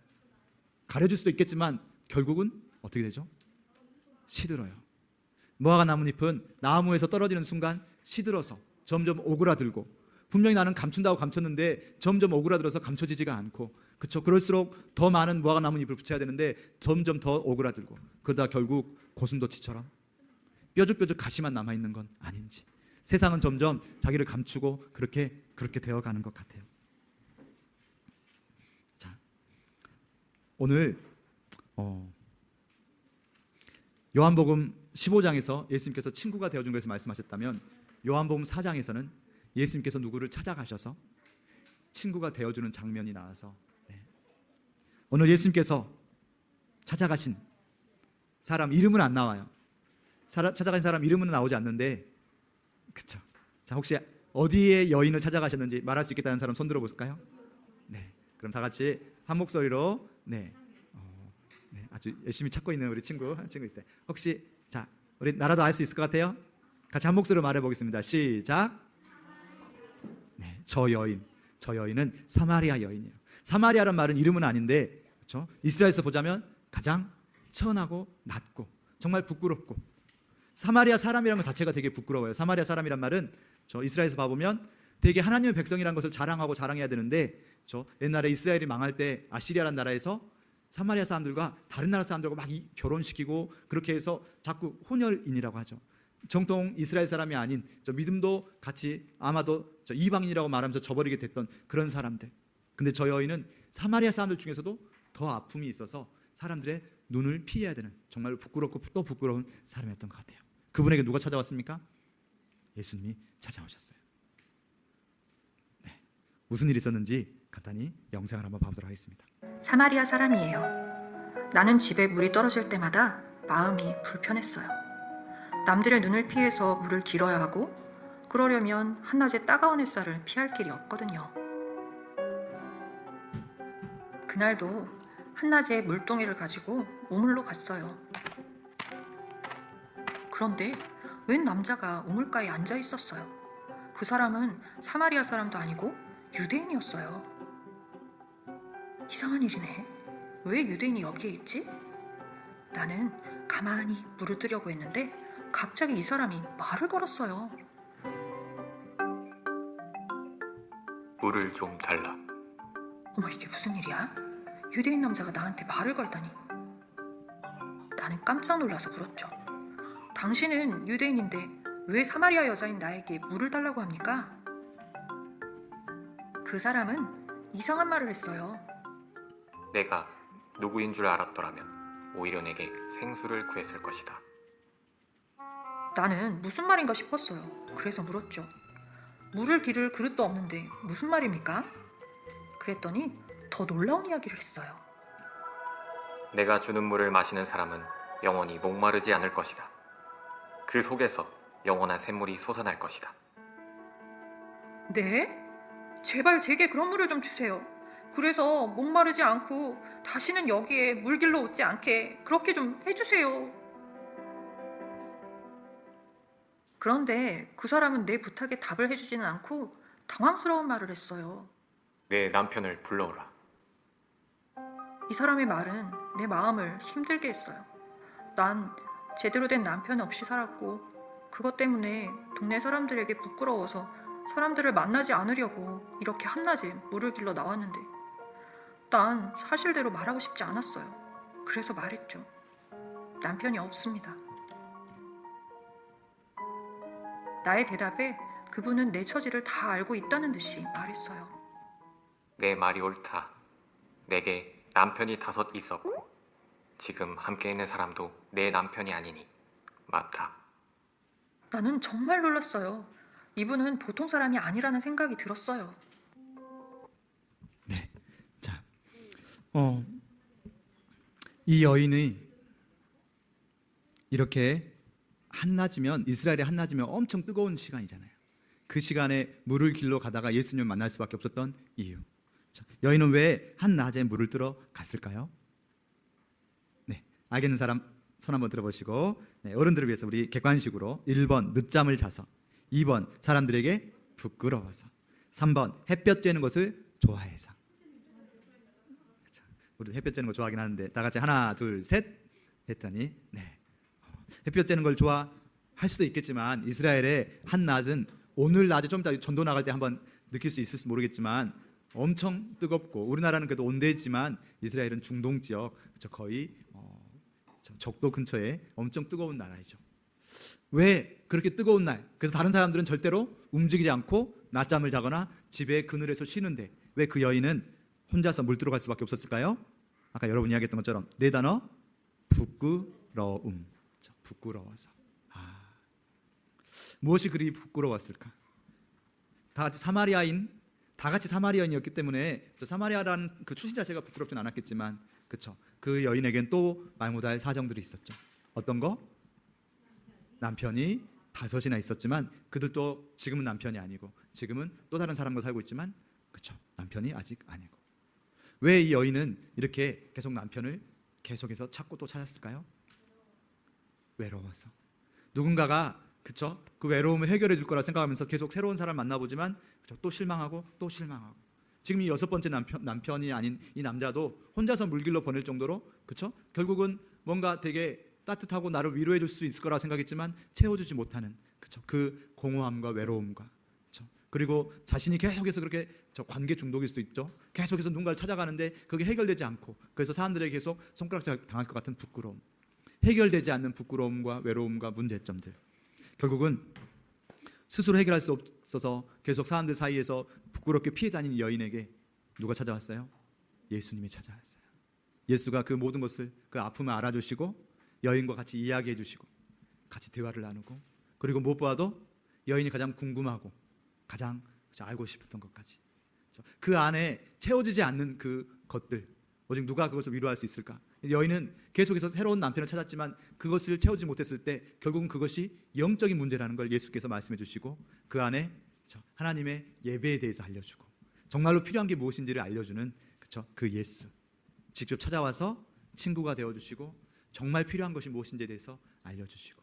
A: 가려질 수도 있겠지만 결국은 어떻게 되죠? 시들어요. 무화과 나뭇잎은 나무에서 떨어지는 순간 시들어서 점점 오그라들고, 분명히 나는 감춘다고 감췄는데 점점 오그라들어서 감춰지지가 않고, 그렇죠? 그럴수록 더 많은 무화과 나뭇잎을 붙여야 되는데 점점 더 오그라들고, 그러다 결국 고슴도치처럼 뾰족뾰족 가시만 남아있는 건 아닌지, 세상은 점점 자기를 감추고 그렇게 되어가는 것 같아요. 오늘 요한복음 15장에서 예수님께서 친구가 되어준 것을 말씀하셨다면 요한복음 4장에서는 예수님께서 누구를 찾아가셔서 친구가 되어주는 장면이 나와서 오늘 예수님께서 찾아가신 사람 이름은 안 나와요. 찾아가신 사람 이름은 나오지 않는데, 그렇죠? 자, 혹시 어디에 여인을 찾아가셨는지 말할 수 있겠다는 사람 손 들어볼까요? 네, 그럼 다 같이 한 목소리로 아주 열심히 찾고 있는 우리 친구 한 친구 있어요. 혹시 자, 우리 나라도 알 수 있을 것 같아요? 같이 한 목소리로 말해보겠습니다. 시작. 네, 저 여인은 사마리아 여인이에요. 사마리아란 말은 이름은 아닌데, 그렇죠? 이스라엘에서 보자면 가장 천하고 낮고 정말 부끄럽고, 사마리아 사람이라는 것 자체가 되게 부끄러워요. 사마리아 사람이란 말은 저 이스라엘에서 봐보면 되게 하나님의 백성이라는 것을 자랑하고 자랑해야 되는데, 저 옛날에 이스라엘이 망할 때 아시리아라는 나라에서 사마리아 사람들과 다른 나라 사람들과 막 결혼시키고 그렇게 해서 자꾸 혼혈인이라고 하죠. 정통 이스라엘 사람이 아닌 저 믿음도 같이 아마도 저 이방인이라고 말하면서 저버리게 됐던 그런 사람들. 근데 저 여인은 사마리아 사람들 중에서도 더 아픔이 있어서 사람들의 눈을 피해야 되는 정말 부끄럽고 또 부끄러운 사람이었던 것 같아요. 그분에게 누가 찾아왔습니까? 예수님이 찾아오셨어요. 네. 무슨 일이 있었는지 간단히 영상을 한번 봐보도록 하겠습니다.
D: 사마리아 사람이에요. 나는 집에 물이 떨어질 때마다 마음이 불편했어요. 남들의 눈을 피해서 물을 길어야 하고, 그러려면 한낮에 따가운 햇살을 피할 길이 없거든요. 그날도 한낮에 물동이를 가지고 우물로 갔어요. 그런데 웬 남자가 우물가에 앉아 있었어요. 그 사람은 사마리아 사람도 아니고 유대인이었어요. 이상한 일이네. 왜 유대인이 여기에 있지? 나는 가만히 물을 뜨려고 했는데 갑자기 이 사람이 말을 걸었어요.
E: 물을 좀 달라.
D: 어머, 이게 무슨 일이야? 유대인 남자가 나한테 말을 걸다니. 나는 깜짝 놀라서 물었죠. 당신은 유대인인데 왜 사마리아 여자인 나에게 물을 달라고 합니까? 그 사람은 이상한 말을 했어요.
E: 내가 누구인 줄 알았더라면 오히려 내게 생수를 구했을 것이다.
D: 나는 무슨 말인가 싶었어요. 그래서 물었죠. 물을 기를 그릇도 없는데 무슨 말입니까? 그랬더니 더 놀라운 이야기를 했어요.
E: 내가 주는 물을 마시는 사람은 영원히 목마르지 않을 것이다. 그 속에서 영원한 샘물이 솟아날 것이다.
D: 네? 제발 제게 그런 물을 좀 주세요. 그래서 목마르지 않고 다시는 여기에 물 길러 오지 않게 그렇게 좀 해주세요. 그런데 그 사람은 내 부탁에 답을 해주지는 않고 당황스러운 말을 했어요.
E: 내 남편을 불러오라.
D: 이 사람의 말은 내 마음을 힘들게 했어요. 난 제대로 된 남편 없이 살았고, 그것 때문에 동네 사람들에게 부끄러워서 사람들을 만나지 않으려고 이렇게 한낮에 물을 길러 나왔는데, 난 사실대로 말하고 싶지 않았어요. 그래서 말했죠. 남편이 없습니다. 나의 대답에 그분은 내 처지를 다 알고 있다는 듯이 말했어요.
E: 내 말이 옳다. 내게 남편이 5 있었고 지금 함께 있는 사람도 내 남편이 아니니 맞다.
D: 나는 정말 놀랐어요. 이분은 보통 사람이 아니라는 생각이 들었어요.
A: 네, 자, 이 여인이 이렇게 한낮이면, 이스라엘의 한낮이면 엄청 뜨거운 시간이잖아요. 그 시간에 물을 길러 가다가 예수님을 만날 수밖에 없었던 이유. 자, 여인은 왜 한낮에 물을 뜨러 갔을까요? 네, 알겠는 사람 손 한번 들어보시고, 네, 어른들을 위해서 우리 객관식으로 1번 늦잠을 자서, 2번 사람들에게 부끄러워서, 3번 햇볕 쬐는 것을 좋아해서. 그렇죠. 우리도 햇볕 쬐는 거 좋아하긴 하는데 다 같이 하나 둘 셋 했더니, 네, 햇볕 쬐는 걸 좋아할 수도 있겠지만 이스라엘의 한낮은 오늘 낮에 좀 이따 전도 나갈 때 한번 느낄 수 있을지 모르겠지만 엄청 뜨겁고, 우리나라는 그래도 온대지만 이스라엘은 중동 지역, 그렇죠, 거의 적도 근처에 엄청 뜨거운 나라이죠. 왜 그렇게 뜨거운 날, 그래서 다른 사람들은 절대로 움직이지 않고 낮잠을 자거나 집에 그늘에서 쉬는데 왜 그 여인은 혼자서 물 들어갈 수밖에 없었을까요? 아까 여러분이 이야기했던 것처럼 네 단어 부끄러움. 부끄러워서. 무엇이 그리 부끄러웠을까? 다 같이 사마리아인이었기 때문에 사마리아라는 그 출신 자체가 부끄럽진 않았겠지만, 그렇죠? 그 여인에겐 또 말 못할 사정들이 있었죠. 어떤 거? 남편이 5이나 있었지만 그들도 지금은 남편이 아니고 지금은 또 다른 사람과 살고 있지만, 그렇죠? 남편이 아직 아니고. 왜 이 여인은 이렇게 계속 남편을 계속해서 찾고 또 찾았을까요? 외로워서. 누군가가, 그렇죠? 그 외로움을 해결해 줄 거라 생각하면서 계속 새로운 사람 만나보지만, 그렇죠? 또 실망하고 또 실망하고. 지금 이 6번째 남편이 아닌 이 남자도 혼자서 물길로 보낼 정도로, 그렇죠? 결국은 뭔가 되게 따뜻하고 나를 위로해 줄 수 있을 거라 생각했지만 채워주지 못하는, 그렇죠? 그 공허함과 외로움과, 그렇죠? 그리고 자신이 계속해서 그렇게 관계 중독일 수도 있죠. 계속해서 누군가를 찾아가는데 그게 해결되지 않고, 그래서 사람들에게 계속 손가락질 당할 것 같은 부끄러움, 해결되지 않는 부끄러움과 외로움과 문제점들. 결국은 스스로 해결할 수 없어서 계속 사람들 사이에서 부끄럽게 피해 다니는 여인에게 누가 찾아왔어요? 예수님이 찾아왔어요. 예수가 그 모든 것을, 그 아픔을 알아주시고 여인과 같이 이야기해 주시고 같이 대화를 나누고, 그리고 무엇보다도 여인이 가장 궁금하고 가장 알고 싶었던 것까지, 그 안에 채워지지 않는 그 것들, 오직 누가 그것을 위로할 수 있을까? 여인은 계속해서 새로운 남편을 찾았지만 그것을 채우지 못했을 때 결국은 그것이 영적인 문제라는 걸 예수께서 말씀해 주시고, 그 안에 하나님의 예배에 대해서 알려주고 정말로 필요한 게 무엇인지를 알려주는, 그렇죠? 그 예수 직접 찾아와서 친구가 되어주시고 정말 필요한 것이 무엇인지에 대해서 알려주시고,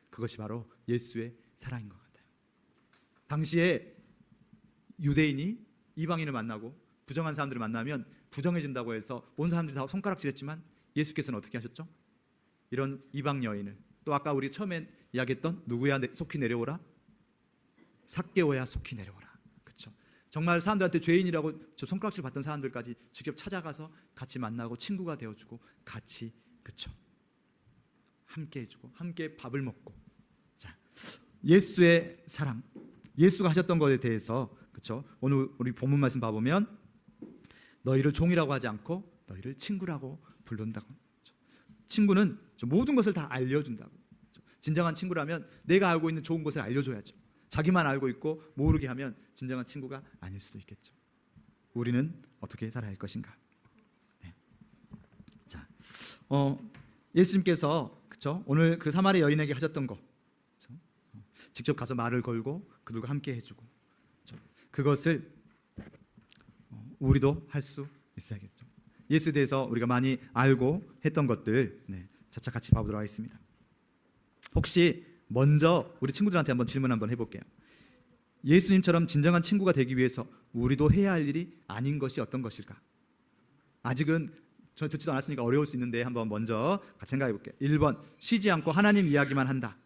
A: 그것이 바로 예수의 사랑인 것 같아요. 당시에 유대인이 이방인을 만나고 부정한 사람들을 만나면 부정해진다고 해서 온 사람들이 다 손가락질했지만 예수께서는 어떻게 하셨죠? 이런 이방 여인을, 또 아까 우리 처음에 이야기했던 누구야 속히 내려오라? 삭개오야 속히 내려오라. 그렇죠? 정말 사람들한테 죄인이라고 손가락질 받던 사람들까지 직접 찾아가서 같이 만나고 친구가 되어주고 같이, 그렇죠? 함께 해주고 함께 밥을 먹고. 자, 예수의 사랑, 예수가 하셨던 것에 대해서, 그렇죠? 오늘 우리 본문 말씀 봐보면 너희를 종이라고 하지 않고 너희를 친구라고 부른다고. 친구는 모든 것을 다 알려준다고. 진정한 친구라면 내가 알고 있는 좋은 것을 알려줘야죠. 자기만 알고 있고 모르게 하면 진정한 친구가 아닐 수도 있겠죠. 우리는 어떻게 살아야 할 것인가? 네. 자, 예수님께서, 그렇죠? 오늘 그 사마리아 여인에게 하셨던 거, 그렇죠? 직접 가서 말을 걸고 그들과 함께 해주고, 그렇죠? 그것을 우리도 할 수 있어야겠죠. 예수에 대해서 우리가 많이 알고 했던 것들, 차차 같이 봐보도록 하겠습니다. 혹시 먼저 우리 친구들한테 한번 질문 한번 해볼게요. 예수님처럼 진정한 친구가 되기 위해서 우리도 해야 할 일이 아닌 것이 어떤 것일까? 아직은 저 듣지도 않았으니까 어려울 수 있는데 한번 먼저 같이 생각해 볼게요. 1번, 쉬지 않고 하나님 이야기만 한다.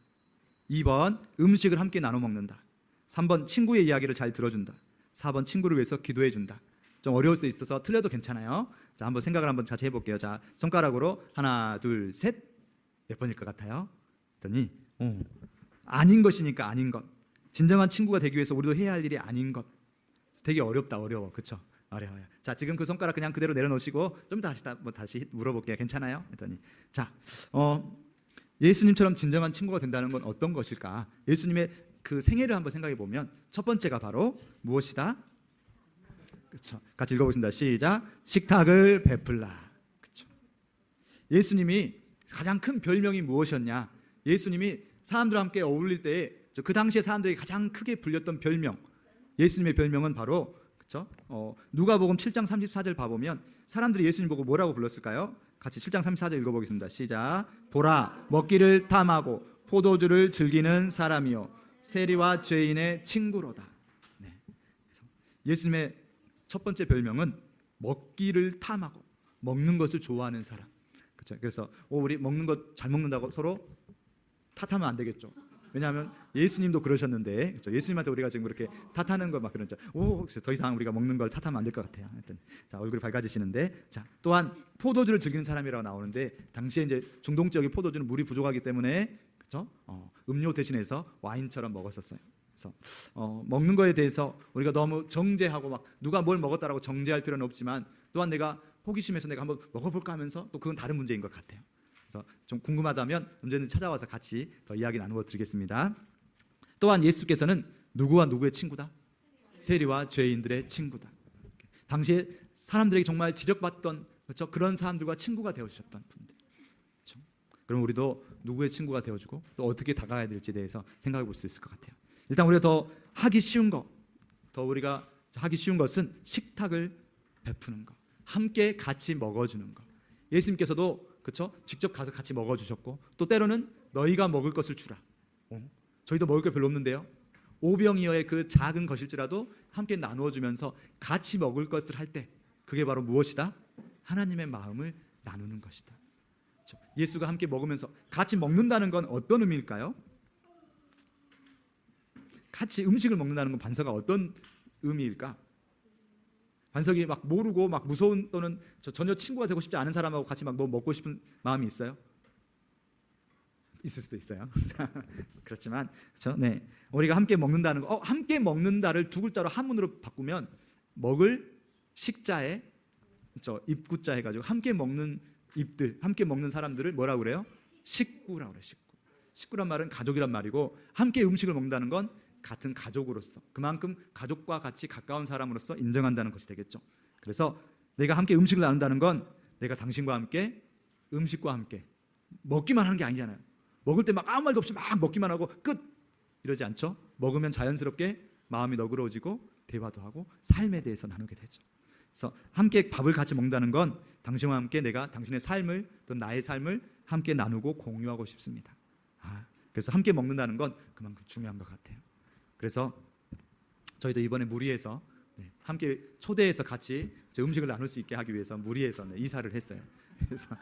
A: 2번, 음식을 함께 나눠 먹는다. 3번, 친구의 이야기를 잘 들어준다. 4번, 친구를 위해서 기도해 준다. 좀 어려울 수 있어서 틀려도 괜찮아요. 자, 한번 생각을 한번 같이 해볼게요. 자, 손가락으로 하나, 둘, 셋. 몇 번일 것 같아요? 그랬더니 아닌 것이니까 아닌 것. 진정한 친구가 되기 위해서 우리도 해야 할 일이 아닌 것. 되게 어렵다, 어려워, 그렇죠? 어려워요. 자, 지금 그 손가락 그냥 그대로 내려놓으시고 좀 다시 물어볼게요. 괜찮아요? 그랬더니 자, 예수님처럼 진정한 친구가 된다는 건 어떤 것일까? 예수님의 그 생애를 한번 생각해 보면 첫 번째가 바로 무엇이다? 그렇죠. 같이 읽어보겠습니다. 시작. 식탁을 베풀라. 그렇죠. 예수님이 가장 큰 별명이 무엇이었냐? 예수님이 사람들과 함께 어울릴 때 그 당시에 사람들이 가장 크게 불렸던 별명, 예수님의 별명은 바로, 그렇죠? 누가복음 7장 34절 봐보면 사람들이 예수님 보고 뭐라고 불렀을까요? 같이 7장 34절 읽어보겠습니다. 시작. 보라, 먹기를 탐하고 포도주를 즐기는 사람이요 세리와 죄인의 친구로다. 네. 예수님의 첫 번째 별명은 먹기를 탐하고 먹는 것을 좋아하는 사람. 그렇죠? 그래서 우리 먹는 것 잘 먹는다고 서로 탓하면 안 되겠죠. 왜냐하면 예수님도 그러셨는데, 그렇죠? 예수님한테 우리가 지금 그렇게 탓하는 거 막 그러죠. 더 이상 우리가 먹는 걸 탓하면 안 될 것 같아요. 하여튼 자, 얼굴이 밝아지시는데, 자, 또한 포도주를 즐기는 사람이라고 나오는데 당시에 이제 중동 지역의 포도주는 물이 부족하기 때문에, 그렇죠? 음료 대신해서 와인처럼 먹었었어요. 그래서 먹는 거에 대해서 우리가 너무 정죄하고 막 누가 뭘 먹었다라고 정죄할 필요는 없지만, 또한 내가 호기심에서 내가 한번 먹어볼까 하면서 또 그건 다른 문제인 것 같아요. 그래서 좀 궁금하다면 언제든 찾아와서 같이 더 이야기 나누어 드리겠습니다. 또한 예수께서는 누구와 누구의 친구다? 세리와 죄인들의 친구다. 당시에 사람들에게 정말 지적받던, 그렇죠? 그런 사람들과 친구가 되어주셨던 분들. 그렇죠? 그럼 우리도 누구의 친구가 되어주고 또 어떻게 다가가야 될지에 대해서 생각해 볼 수 있을 것 같아요. 일단 우리가 더 하기 쉬운 것은 식탁을 베푸는 것, 함께 같이 먹어주는 것. 예수님께서도 그렇죠? 직접 가서 같이 먹어주셨고 또 때로는 너희가 먹을 것을 주라. 저희도 먹을 게 별로 없는데요. 오병이어의 그 작은 것일지라도 함께 나누어주면서 같이 먹을 것을 할 때 그게 바로 무엇이다? 하나님의 마음을 나누는 것이다. 그렇죠? 예수가 함께 먹으면서 같이 먹는다는 건 어떤 의미일까요? 같이 음식을 먹는다는 건 반석아 어떤 의미일까? 반석이 막 모르고 막 무서운 또는 전혀 친구가 되고 싶지 않은 사람하고 같이 막 뭐 먹고 싶은 마음이 있어요? 있을 수도 있어요. 그렇지만 그렇죠? 네. 우리가 함께 먹는다는 거, 함께 먹는다를 두 글자로 한문으로 바꾸면 먹을 식자에 그렇죠? 입구자 해가지고 함께 먹는 입들, 함께 먹는 사람들을 뭐라고 그래요? 식구라고 그래요. 식구란 말은 가족이란 말이고 함께 음식을 먹는다는 건 같은 가족으로서 그만큼 가족과 같이 가까운 사람으로서 인정한다는 것이 되겠죠. 그래서 내가 함께 음식을 나눈다는 건 내가 당신과 함께 음식과 함께 먹기만 하는 게 아니잖아요. 먹을 때 막 아무 말도 없이 막 먹기만 하고 끝 이러지 않죠. 먹으면 자연스럽게 마음이 너그러워지고 대화도 하고 삶에 대해서 나누게 되죠. 그래서 함께 밥을 같이 먹는다는 건 당신과 함께 내가 당신의 삶을 또 나의 삶을 함께 나누고 공유하고 싶습니다. 그래서 함께 먹는다는 건 그만큼 중요한 것 같아요. 그래서 저희도 이번에 무리에서 함께 초대해서 같이 음식을 나눌 수 있게 하기 위해서 무리에서 이사를 했어요. 그래서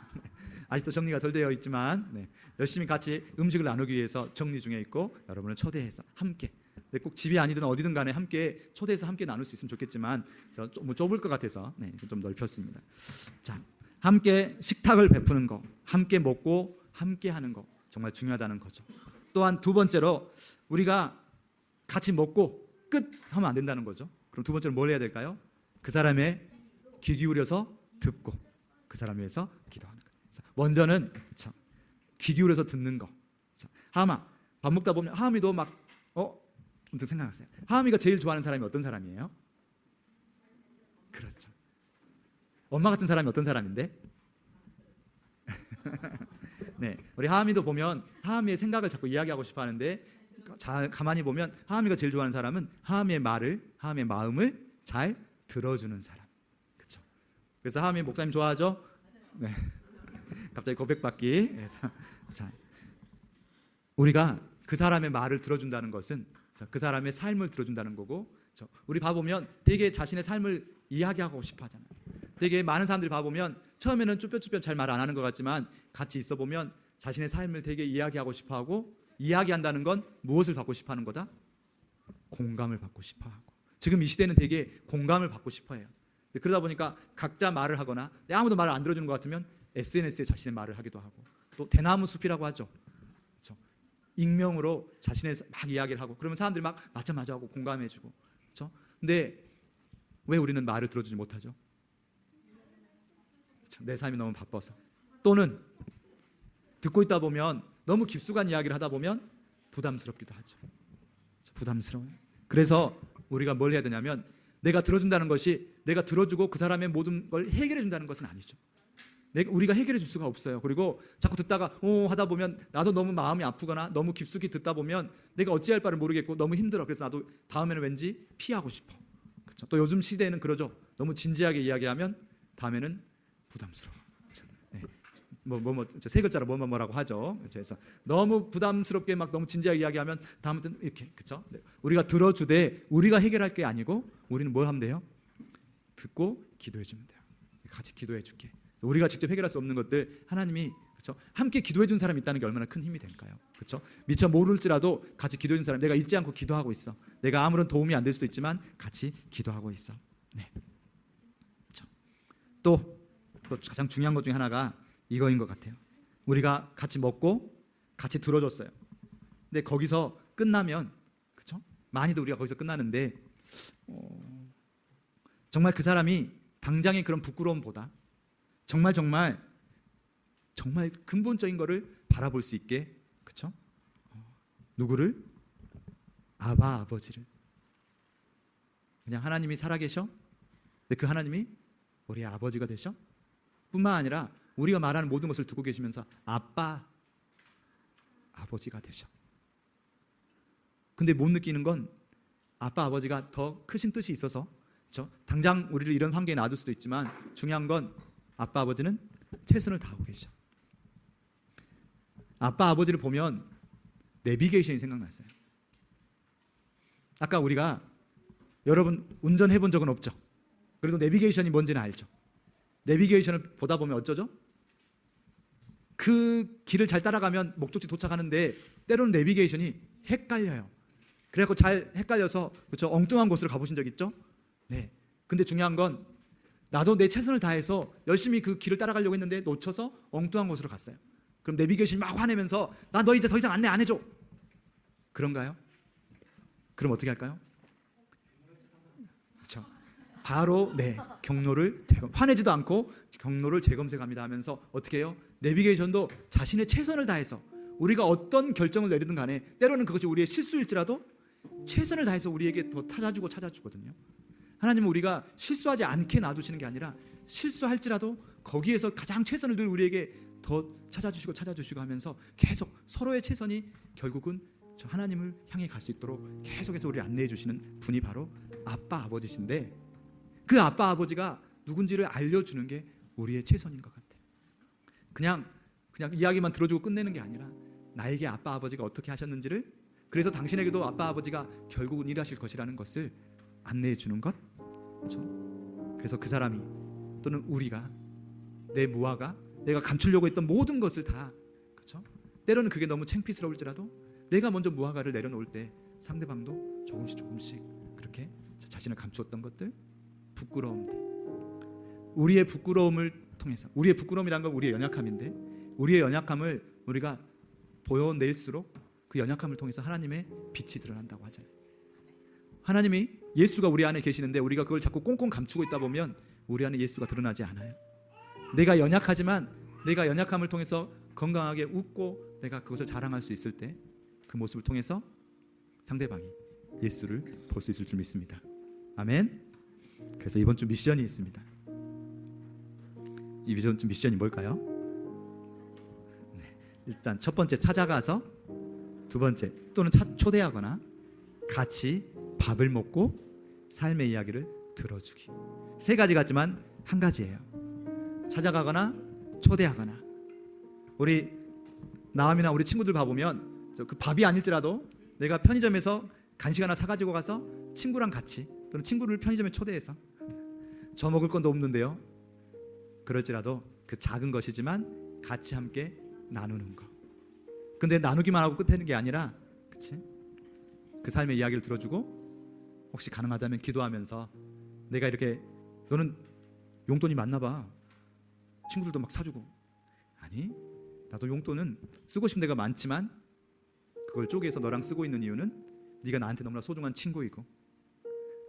A: 아직도 정리가 덜 되어 있지만 열심히 같이 음식을 나누기 위해서 정리 중에 있고 여러분을 초대해서 함께 꼭 집이 아니든 어디든 간에 함께 초대해서 함께 나눌 수 있으면 좋겠지만 좀 좁을 것 같아서 좀 넓혔습니다. 자, 함께 식탁을 베푸는 거, 함께 먹고 함께 하는 거 정말 중요하다는 거죠. 또한 두 번째로 우리가 같이 먹고 끝 하면 안 된다는 거죠. 그럼 두 번째로 뭘 해야 될까요? 그 사람의 귀 기울여서 듣고 그 사람을 위해서 기도하는 거예요. 먼저는 그쵸, 귀 기울여서 듣는 거. 하마 밥 먹다 보면 하미도 막 문득 생각났어요. 하미가 제일 좋아하는 사람이 어떤 사람이에요? 그렇죠. 엄마 같은 사람이 어떤 사람인데? 네, 우리 하미도 보면 하미의 생각을 자꾸 이야기하고 싶어 하는데 가만히 보면 하미가 제일 좋아하는 사람은 하미의 말을, 하미의 마음을 잘 들어주는 사람. 그렇죠. 그래서 하미 목사님 좋아하죠? 네. 갑자기 고백받기. 그래서 자, 우리가 그 사람의 말을 들어준다는 것은 그 사람의 삶을 들어준다는 거고, 우리 봐보면 되게 자신의 삶을 이야기하고 싶어 하잖아요. 되게 많은 사람들이 봐보면 처음에는 쭈뼛쭈뼛 잘 말 안 하는 것 같지만 같이 있어 보면 자신의 삶을 되게 이야기하고 싶어 하고, 이야기한다는 건 무엇을 받고 싶어 하는 거다? 공감을 받고 싶어 하고. 지금 이 시대는 되게 공감을 받고 싶어 해요. 그러다 보니까 각자 말을 하거나 아무도 말을 안 들어주는 것 같으면 SNS에 자신의 말을 하기도 하고, 또 대나무 숲이라고 하죠. 그렇죠? 익명으로 자신의 막 이야기를 하고, 그러면 사람들이 막 맞아 하고 공감해주고. 그렇죠? 근데 왜 우리는 말을 들어주지 못하죠? 내 삶이 너무 바빠서, 또는 듣고 있다 보면 너무 깊숙한 이야기를 하다 보면 부담스럽기도 하죠. 부담스러워요. 그래서 우리가 뭘 해야 되냐면, 내가 들어준다는 것이 내가 들어주고 그 사람의 모든 걸 해결해 준다는 것은 아니죠. 우리가 해결해 줄 수가 없어요. 그리고 자꾸 듣다가 하다 보면 나도 너무 마음이 아프거나 너무 깊숙이 듣다 보면 내가 어찌할 바를 모르겠고 너무 힘들어. 그래서 나도 다음에는 왠지 피하고 싶어. 그렇죠? 또 요즘 시대에는 그러죠. 너무 진지하게 이야기하면 다음에는 부담스러워. 그렇죠? 네. 세 글자로 뭐라고 하죠. 그래서 너무 부담스럽게 막 너무 진지하게 이야기하면 다음부터는 이렇게. 그렇죠? 네. 우리가 들어주되 우리가 해결할 게 아니고 우리는 뭘 하면 돼요? 듣고 기도해 주면 돼요. 같이 기도해 줄게. 우리가 직접 해결할 수 없는 것들 하나님이, 그렇죠? 함께 기도해 준 사람이 있다는 게 얼마나 큰 힘이 될까요? 그렇죠? 미처 모를지라도 같이 기도해 준 사람, 내가 잊지 않고 기도하고 있어. 내가 아무런 도움이 안 될 수도 있지만 같이 기도하고 있어. 네. 그렇죠? 또 가장 중요한 것 중에 하나가 이거인 것 같아요. 우리가 같이 먹고 같이 들어줬어요. 근데 거기서 끝나면, 그렇죠? 많이도 우리가 거기서 끝나는데 정말 그 사람이 당장의 그런 부끄러움보다 정말 근본적인 거를 바라볼 수 있게, 그렇죠? 누구를? 아버지를. 그냥 하나님이 살아계셔? 근데 그 하나님이 우리의 아버지가 되셔? 뿐만 아니라 우리가 말하는 모든 것을 듣고 계시면서 아버지가 되셔. 근데 못 느끼는 건 아버지가 더 크신 뜻이 있어서, 그렇죠? 당장 우리를 이런 환경에 놔둘 수도 있지만 중요한 건 아버지는 최선을 다하고 계셔. 아버지를 보면 내비게이션이 생각났어요. 아까 우리가, 여러분 운전해 본 적은 없죠? 그래도 내비게이션이 뭔지는 알죠? 내비게이션을 보다 보면 어쩌죠? 그 길을 잘 따라가면 목적지 도착하는데 때로는 내비게이션이 헷갈려요. 그래갖고 잘 헷갈려서, 그렇죠? 엉뚱한 곳으로 가보신 적 있죠? 네. 근데 중요한 건 나도 내 최선을 다해서 열심히 그 길을 따라가려고 했는데 놓쳐서 엉뚱한 곳으로 갔어요. 그럼 내비게이션이 막 화내면서 나 너 이제 더 이상 안내 안 해줘. 그런가요? 그럼 어떻게 할까요? 그렇죠. 바로 경로를 화내지도 않고 경로를 재검색합니다 하면서 어떻게 해요? 내비게이션도 자신의 최선을 다해서 우리가 어떤 결정을 내리든 간에 때로는 그것이 우리의 실수일지라도 최선을 다해서 우리에게 더 찾아주거든요. 하나님은 우리가 실수하지 않게 놔두시는 게 아니라 실수할지라도 거기에서 가장 최선을 늘 우리에게 더 찾아주시고 하면서 계속 서로의 최선이 결국은 저 하나님을 향해 갈 수 있도록 계속해서 우리를 안내해 주시는 분이 바로 아버지신데, 그 아버지가 누군지를 알려주는 게 우리의 최선인 것 같아요. 그냥 이야기만 들어주고 끝내는 게 아니라 나에게 아버지가 어떻게 하셨는지를, 그래서 당신에게도 아버지가 결국은 일하실 것이라는 것을 안내해 주는 것. 그렇죠? 그래서 그 사람이 또는 우리가 내 무화가 내가 감추려고 했던 모든 것을 다, 그렇죠? 때로는 그게 너무 창피스러울지라도 내가 먼저 무화과를 내려놓을 때 상대방도 조금씩 그렇게 자신을 감추었던 것들, 부끄러움들, 우리의 부끄러움을 통해서, 우리의 부끄러움이란 건 우리의 연약함인데 우리의 연약함을 우리가 보여낼수록 그 연약함을 통해서 하나님의 빛이 드러난다고 하잖아요. 하나님이 예수가 우리 안에 계시는데 우리가 그걸 자꾸 꽁꽁 감추고 있다 보면 우리 안에 예수가 드러나지 않아요. 내가 연약하지만 내가 연약함을 통해서 건강하게 웃고 내가 그것을 자랑할 수 있을 때 그 모습을 통해서 상대방이 예수를 볼 수 있을 줄 믿습니다. 아멘. 그래서 이번 주 미션이 있습니다. 이번 주 미션이 뭘까요? 일단 첫 번째 찾아가서, 두 번째 또는 초대하거나 같이 밥을 먹고 삶의 이야기를 들어주기. 세 가지 같지만 한 가지예요. 찾아가거나 초대하거나. 우리 나음이나 우리 친구들 봐보면 그 밥이 아닐지라도 내가 편의점에서 간식 하나 사가지고 가서 친구랑 같이, 또는 친구를 편의점에 초대해서 저 먹을 건도 없는데요, 그럴지라도 그 작은 것이지만 같이 함께 나누는 거. 근데 나누기만 하고 끝내는 게 아니라, 그치? 그 삶의 이야기를 들어주고 혹시 가능하다면 기도하면서 내가 이렇게, 너는 용돈이 많나 봐, 친구들도 막 사주고. 아니, 나도 용돈은 쓰고 싶은 데가 많지만 그걸 쪼개서 너랑 쓰고 있는 이유는 네가 나한테 너무나 소중한 친구이고,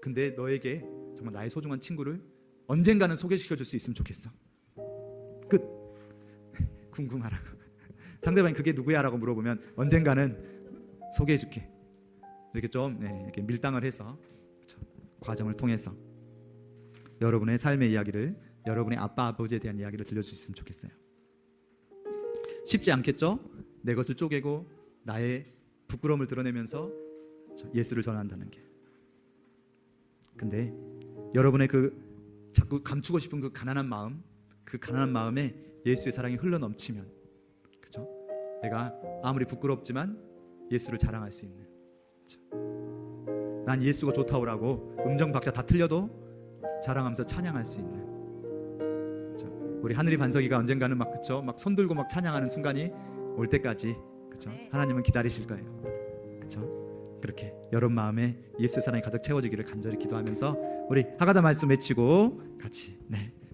A: 근데 너에게 정말 나의 소중한 친구를 언젠가는 소개시켜줄 수 있으면 좋겠어. 끝. 궁금하라고. 상대방이 그게 누구야? 라고 물어보면 언젠가는 소개해줄게. 이렇게 좀 이렇게 밀당을 해서, 그렇죠? 과정을 통해서 여러분의 삶의 이야기를, 여러분의 아버지에 대한 이야기를 들려줄 수 있으면 좋겠어요. 쉽지 않겠죠? 내 것을 쪼개고 나의 부끄러움을 드러내면서 예수를 전한다는 게. 근데 여러분의 그 자꾸 감추고 싶은 그 가난한 마음, 그 가난한 마음에 예수의 사랑이 흘러넘치면, 그렇죠? 내가 아무리 부끄럽지만 예수를 자랑할 수 있는, 그렇죠? 난 예수가 좋다오라고 음정 박자 다 틀려도 자랑하면서 찬양할 수 있는, 그렇죠? 우리 하늘이 반석이가 언젠가는 막, 그렇죠? 막 손들고 막 찬양하는 순간이 올 때까지, 그렇죠? 하나님은 기다리실 거예요. 그렇죠? 그렇게 여러분 마음에 예수의 사랑이 가득 채워지기를 간절히 기도하면서 우리 하가다 말씀 외치고 같이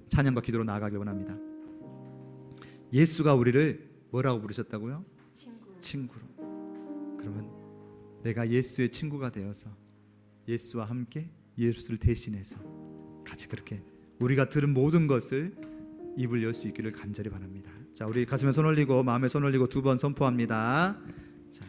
A: 찬양과 기도로 나아가길 원합니다. 예수가 우리를 뭐라고 부르셨다고요? 친구로. 그러면 내가 예수의 친구가 되어서 예수와 함께 예수를 대신해서 같이 그렇게 우리가 들은 모든 것을 입을 열 수 있기를 간절히 바랍니다. 자, 우리 가슴에 손 올리고 마음에 손 올리고 두 번 선포합니다. 자,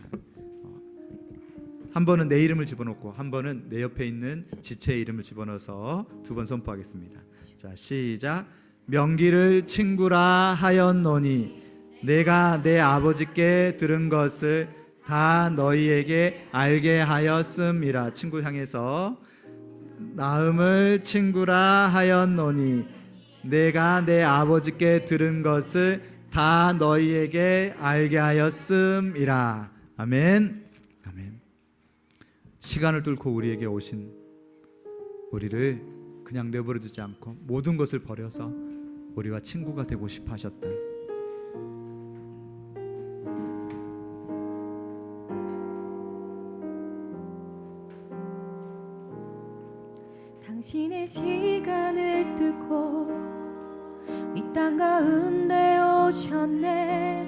A: 한 번은 내 이름을 집어넣고 한 번은 내 옆에 있는 지체의 이름을 집어넣어서 두 번 선포하겠습니다. 자, 시작. 명기를 친구라 하였노니 내가 내 아버지께 들은 것을 다 너희에게 알게 하였음이라. 친구 향해서 나음을 친구라 하였노니 내가 내 아버지께 들은 것을 다 너희에게 알게 하였음이라. 아멘. 아멘. 시간을 뚫고 우리에게 오신 우리를 그냥 내버려 두지 않고 모든 것을 버려서 우리와 친구가 되고 싶어 하셨다.
F: 당신의 시간을 뚫고 이 땅 가운데 오셨네.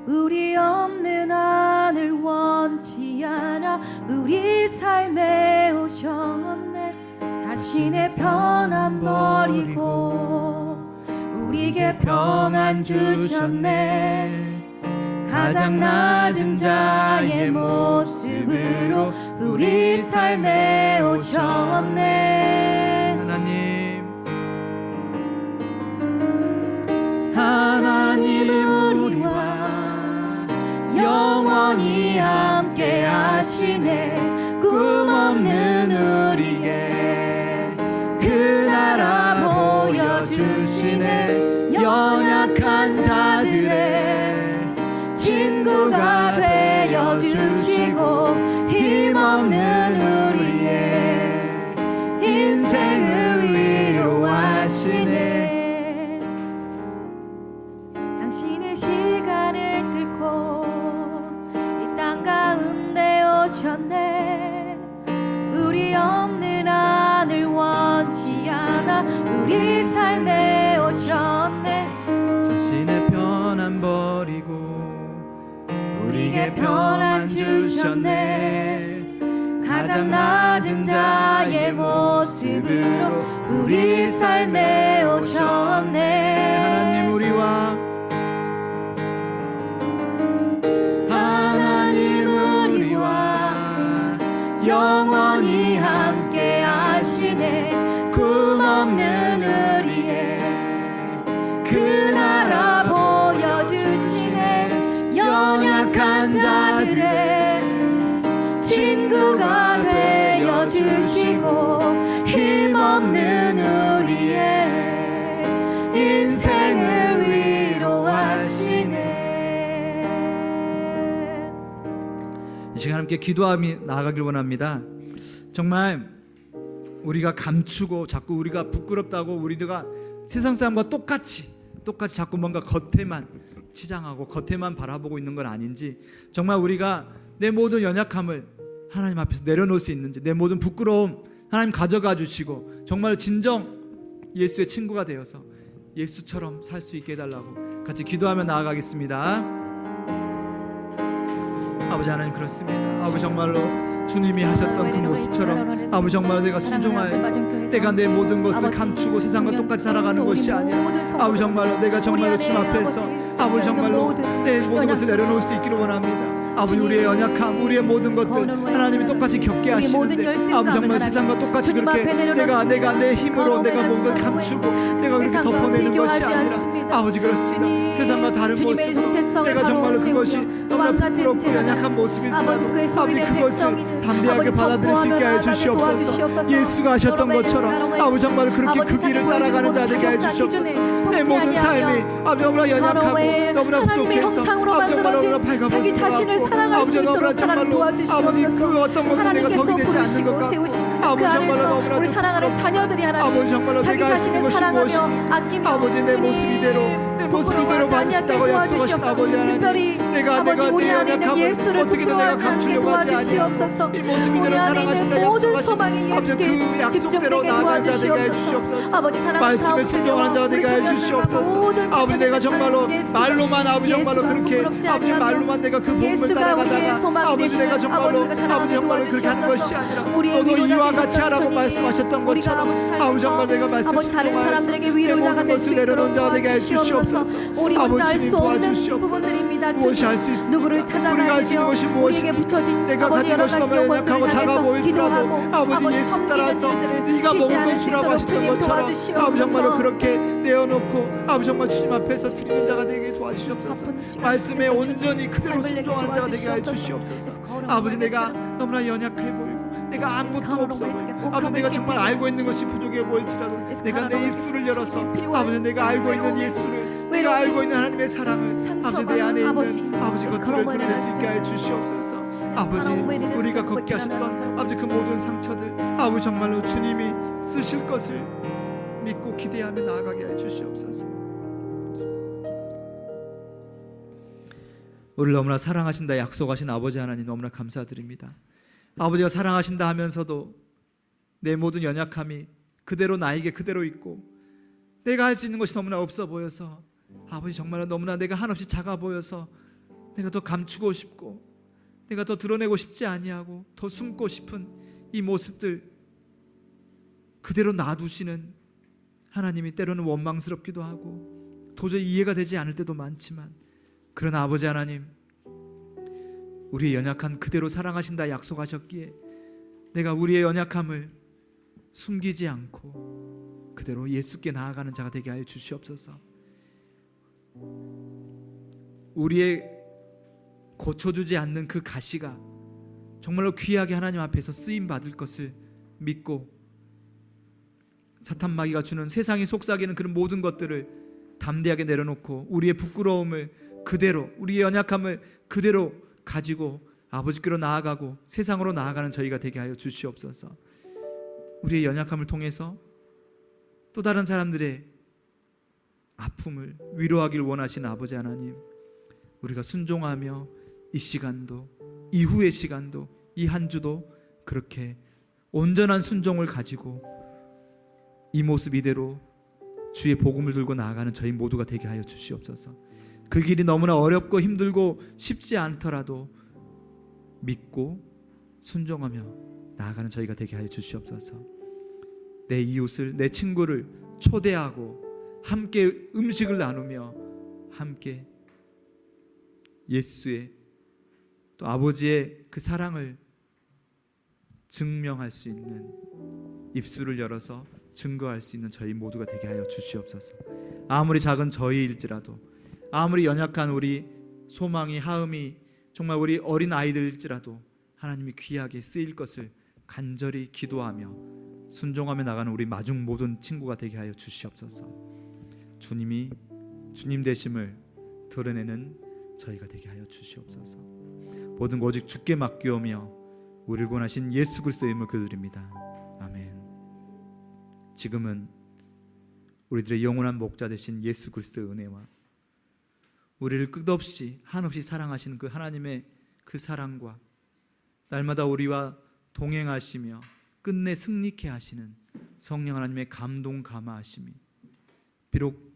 F: 우리 없는 하늘 원치 않아 우리 삶에 오셨네. 자신의 편안 버리고 우리에게 평안 주셨네. 가장 낮은 자의 모습으로 우리 삶에 오셨네. 하나님 우리와 영원히 함께 하시네. 꿈없는 우리에게 그 나라 보여주시네. 연약한 자들의 친구가 되어주시고 힘없는 우리의 인생을 위로하시네. 당신의 시간을 뚫고 이 땅 가운데 오셨네. 우리 없는 하늘 원치 않아 우리 삶에 오셨네.
A: 자신의 편안 버리고 우리에게 평안 주셨네.
F: 가장 낮은 자의 모습으로 우리 삶에 오셨네.
A: 하나님 우리와
F: 영원히 함께 하시네. 꿈없는 우리의 그 나라 보여주시네. 연약한 자들의 친구가 되어주시고 힘없는 우리의 인생을 위로하시네.
A: 이 시간 함께 기도하며 나아가길 원합니다. 정말 우리가 감추고 자꾸 우리가 부끄럽다고 우리가 세상 사람과 똑같이 자꾸 뭔가 겉에만 치장하고 겉에만 바라보고 있는 건 아닌지, 정말 우리가 내 모든 연약함을 하나님 앞에서 내려놓을 수 있는지, 내 모든 부끄러움 하나님 가져가 주시고 정말 진정 예수의 친구가 되어서 예수처럼 살 수 있게 해달라고 같이 기도하며 나아가겠습니다. 아버지 하나님, 그렇습니다. 아버지 정말로 주님이 하셨던 그 모습처럼 아버지 정말 내가 순종하여서 내가 내 모든 것을 감추고 세상과 똑같이 살아가는 것이 아니라 아버지 정말로 내가 정말로 주님 앞에서 아버지 정말로 내 모든 것을 내려놓을 수 있기를 원합니다. 아버지 우리의 연약함, 우리의 모든 것들 하나님이 똑같이 겪게 하시는데 아버지 정말 세상과 똑같이 그렇게 내가 내 힘으로 내가 뭔가 감추고 내가 그렇게 덮어내는 것이 아니라 아버지 그렇습니다. 세상과 다른 모습으로 내가 정말로 그것이 너무나 부끄럽고 연약한 모습일지라도 아버지 그것을 담대하게 받아들일 수 있게 해 주시옵소서. 예수가 하셨던 것처럼 아버지 정말 그렇게 그 길을 따라가는 자 되게 해 주시옵소서. 내 모든 삶이 아버지 너무나 연약하고 너무나 부족해서 아버지 정말 너무나 발가벗고 아버지 너무나 정말로 아버지 그 어떤 것도 내가 덕이 되지 않는 것 같고 아버지 정말로 너무나
F: 우리 사랑하는 자녀들이 하나님
A: 아버지 정말로
F: 자기
A: 내가
F: 자신을
A: 쓰는 것이
F: 사랑하며
A: 무엇이고
F: 아끼며
A: 아버지 내 모습 이대로 내 내 모습 이대로 봐주신다고 약속하신 아버지 하나님, 내가 내 연약함을 어떻게든 내가 감추려고 하지 아니하고 이 모습 이대로 사랑하신다 약속하신 아버지 그 약속대로 나아가는 자 되게 해주시옵소서. 말씀에 순종하는 자가 되게 해주시옵소서. 아버지 내가 정말로 말로만 아버지 정말로 그렇게 아버지 말로만 내가 그 복음을 따라가다가 아버지 내가 정말로 아버지 정말로 그렇게 하는 것이 아니라 너도 이와 같이 하라고 말씀하셨던 것처럼 아버지 정말 내가 말씀에 순종하여서 내 모든 것을 내려놓은 자가 되게 해주시옵소서. 아버지 도와주시옵소서. 무엇이 할 수 있습니까? 우리가 할 수 있는 것이 무엇입니까? 내가 가진 것이 너무 연약하고 작아 보일지라도 아버지 예수 따라서 네가 먹은 것 주라고 하셨던 것처럼 아버지 정말로 그렇게 내어놓고 아버지 정말 주님 앞에서 드리는 자가 되게 도와주시옵소서. 말씀에 온전히 그대로 순종하는 자가 되게 해주시옵소서. 아버지 내가 너무나 연약해 보이고 내가 아무것도 없어 보이고 아버지 내가 정말 알고 있는 것이 부족해 보일지라도 내가 내 입술을 열어서 아버지 내가 알고 있는 예수를 내가 알고 있는 하나님의 사랑을 아버지 내 안에 있는 아버지 것들을 드러낼 수 있게 해 주시옵소서. 아버지 우리가 걷게 하셨던 아버지 그 모든 상처들 아버지 정말로 주님이 쓰실 것을 믿고 기대하며 나아가게 해 주시옵소서. 우리를 너무나 사랑하신다 약속하신 아버지 하나님 너무나 감사드립니다. 아버지가 사랑하신다 하면서도 내 모든 연약함이 그대로 나에게 그대로 있고 내가 할 수 있는 것이 너무나 없어 보여서 아버지 정말 너무나 내가 한없이 작아 보여서 내가 더 감추고 싶고 내가 더 드러내고 싶지 아니하고 더 숨고 싶은 이 모습들 그대로 놔두시는 하나님이 때로는 원망스럽기도 하고 도저히 이해가 되지 않을 때도 많지만 그러나 아버지 하나님 우리의 연약한 그대로 사랑하신다 약속하셨기에 내가 우리의 연약함을 숨기지 않고 그대로 예수께 나아가는 자가 되게 하여 주시옵소서. 우리의 고쳐주지 않는 그 가시가 정말로 귀하게 하나님 앞에서 쓰임받을 것을 믿고 사탄마귀가 주는 세상이 속삭이는 그런 모든 것들을 담대하게 내려놓고 우리의 부끄러움을 그대로 우리의 연약함을 그대로 가지고 아버지께로 나아가고 세상으로 나아가는 저희가 되게 하여 주시옵소서. 우리의 연약함을 통해서 또 다른 사람들의 아픔을 위로하길 원하시는 아버지 하나님, 우리가 순종하며 이 시간도 이후의 시간도 이 한 주도 그렇게 온전한 순종을 가지고 이 모습 이대로 주의 복음을 들고 나아가는 저희 모두가 되게 하여 주시옵소서. 그 길이 너무나 어렵고 힘들고 쉽지 않더라도 믿고 순종하며 나아가는 저희가 되게 하여 주시옵소서. 내 이웃을 내 친구를 초대하고 함께 음식을 나누며 함께 예수의 또 아버지의 그 사랑을 증명할 수 있는 입술을 열어서 증거할 수 있는 저희 모두가 되게 하여 주시옵소서. 아무리 작은 저희일지라도 아무리 연약한 우리 소망이 하음이 정말 우리 어린 아이들일지라도 하나님이 귀하게 쓰일 것을 간절히 기도하며 순종하며 나가는 우리 마중 모든 친구가 되게 하여 주시옵소서. 주님이 주님 되심을 드러내는 저희가 되게 하여 주시옵소서. 모든 것 오직 주께 맡기오며 우리를 구원하신 예수 그리스도의 이름으로 기도드립니다. 아멘. 지금은 우리들의 영원한 목자 되신 예수 그리스도의 은혜와 우리를 끝없이 한없이 사랑하시는 그 하나님의 그 사랑과 날마다 우리와 동행하시며 끝내 승리케 하시는 성령 하나님의 감동 감화하심이 비록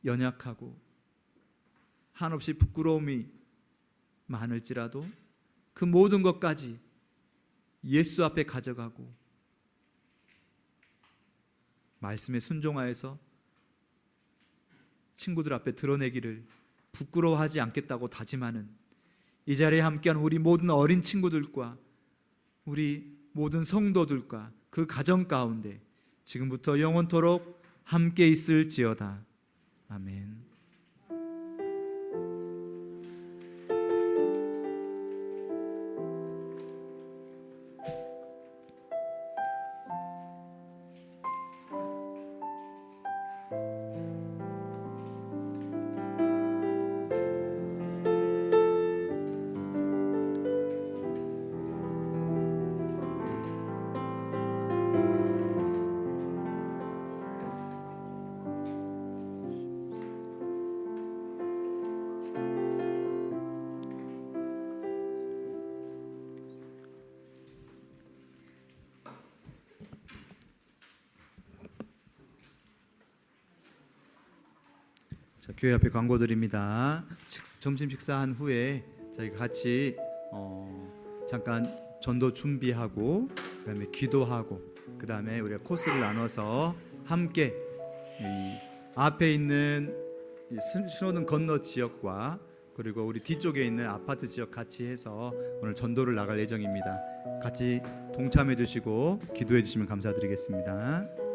A: 연약하고 한없이 부끄러움이 많을지라도 그 모든 것까지 예수 앞에 가져가고 말씀에 순종하여서 친구들 앞에 드러내기를 부끄러워하지 않겠다고 다짐하는 이 자리에 함께한 우리 모든 어린 친구들과 우리 모든 성도들과 그 가정 가운데 지금부터 영원토록 함께 있을지어다. 아멘. 자, 교회 앞에 광고 드립니다. 점심 식사한 후에 저희가 같이 잠깐 전도 준비하고 그다음에 기도하고 그다음에 우리가 코스를 나눠서 함께 이 앞에 있는 이 신호등 건너 지역과 그리고 우리 뒤쪽에 있는 아파트 지역 같이 해서 오늘 전도를 나갈 예정입니다. 같이 동참해 주시고 기도해 주시면 감사드리겠습니다.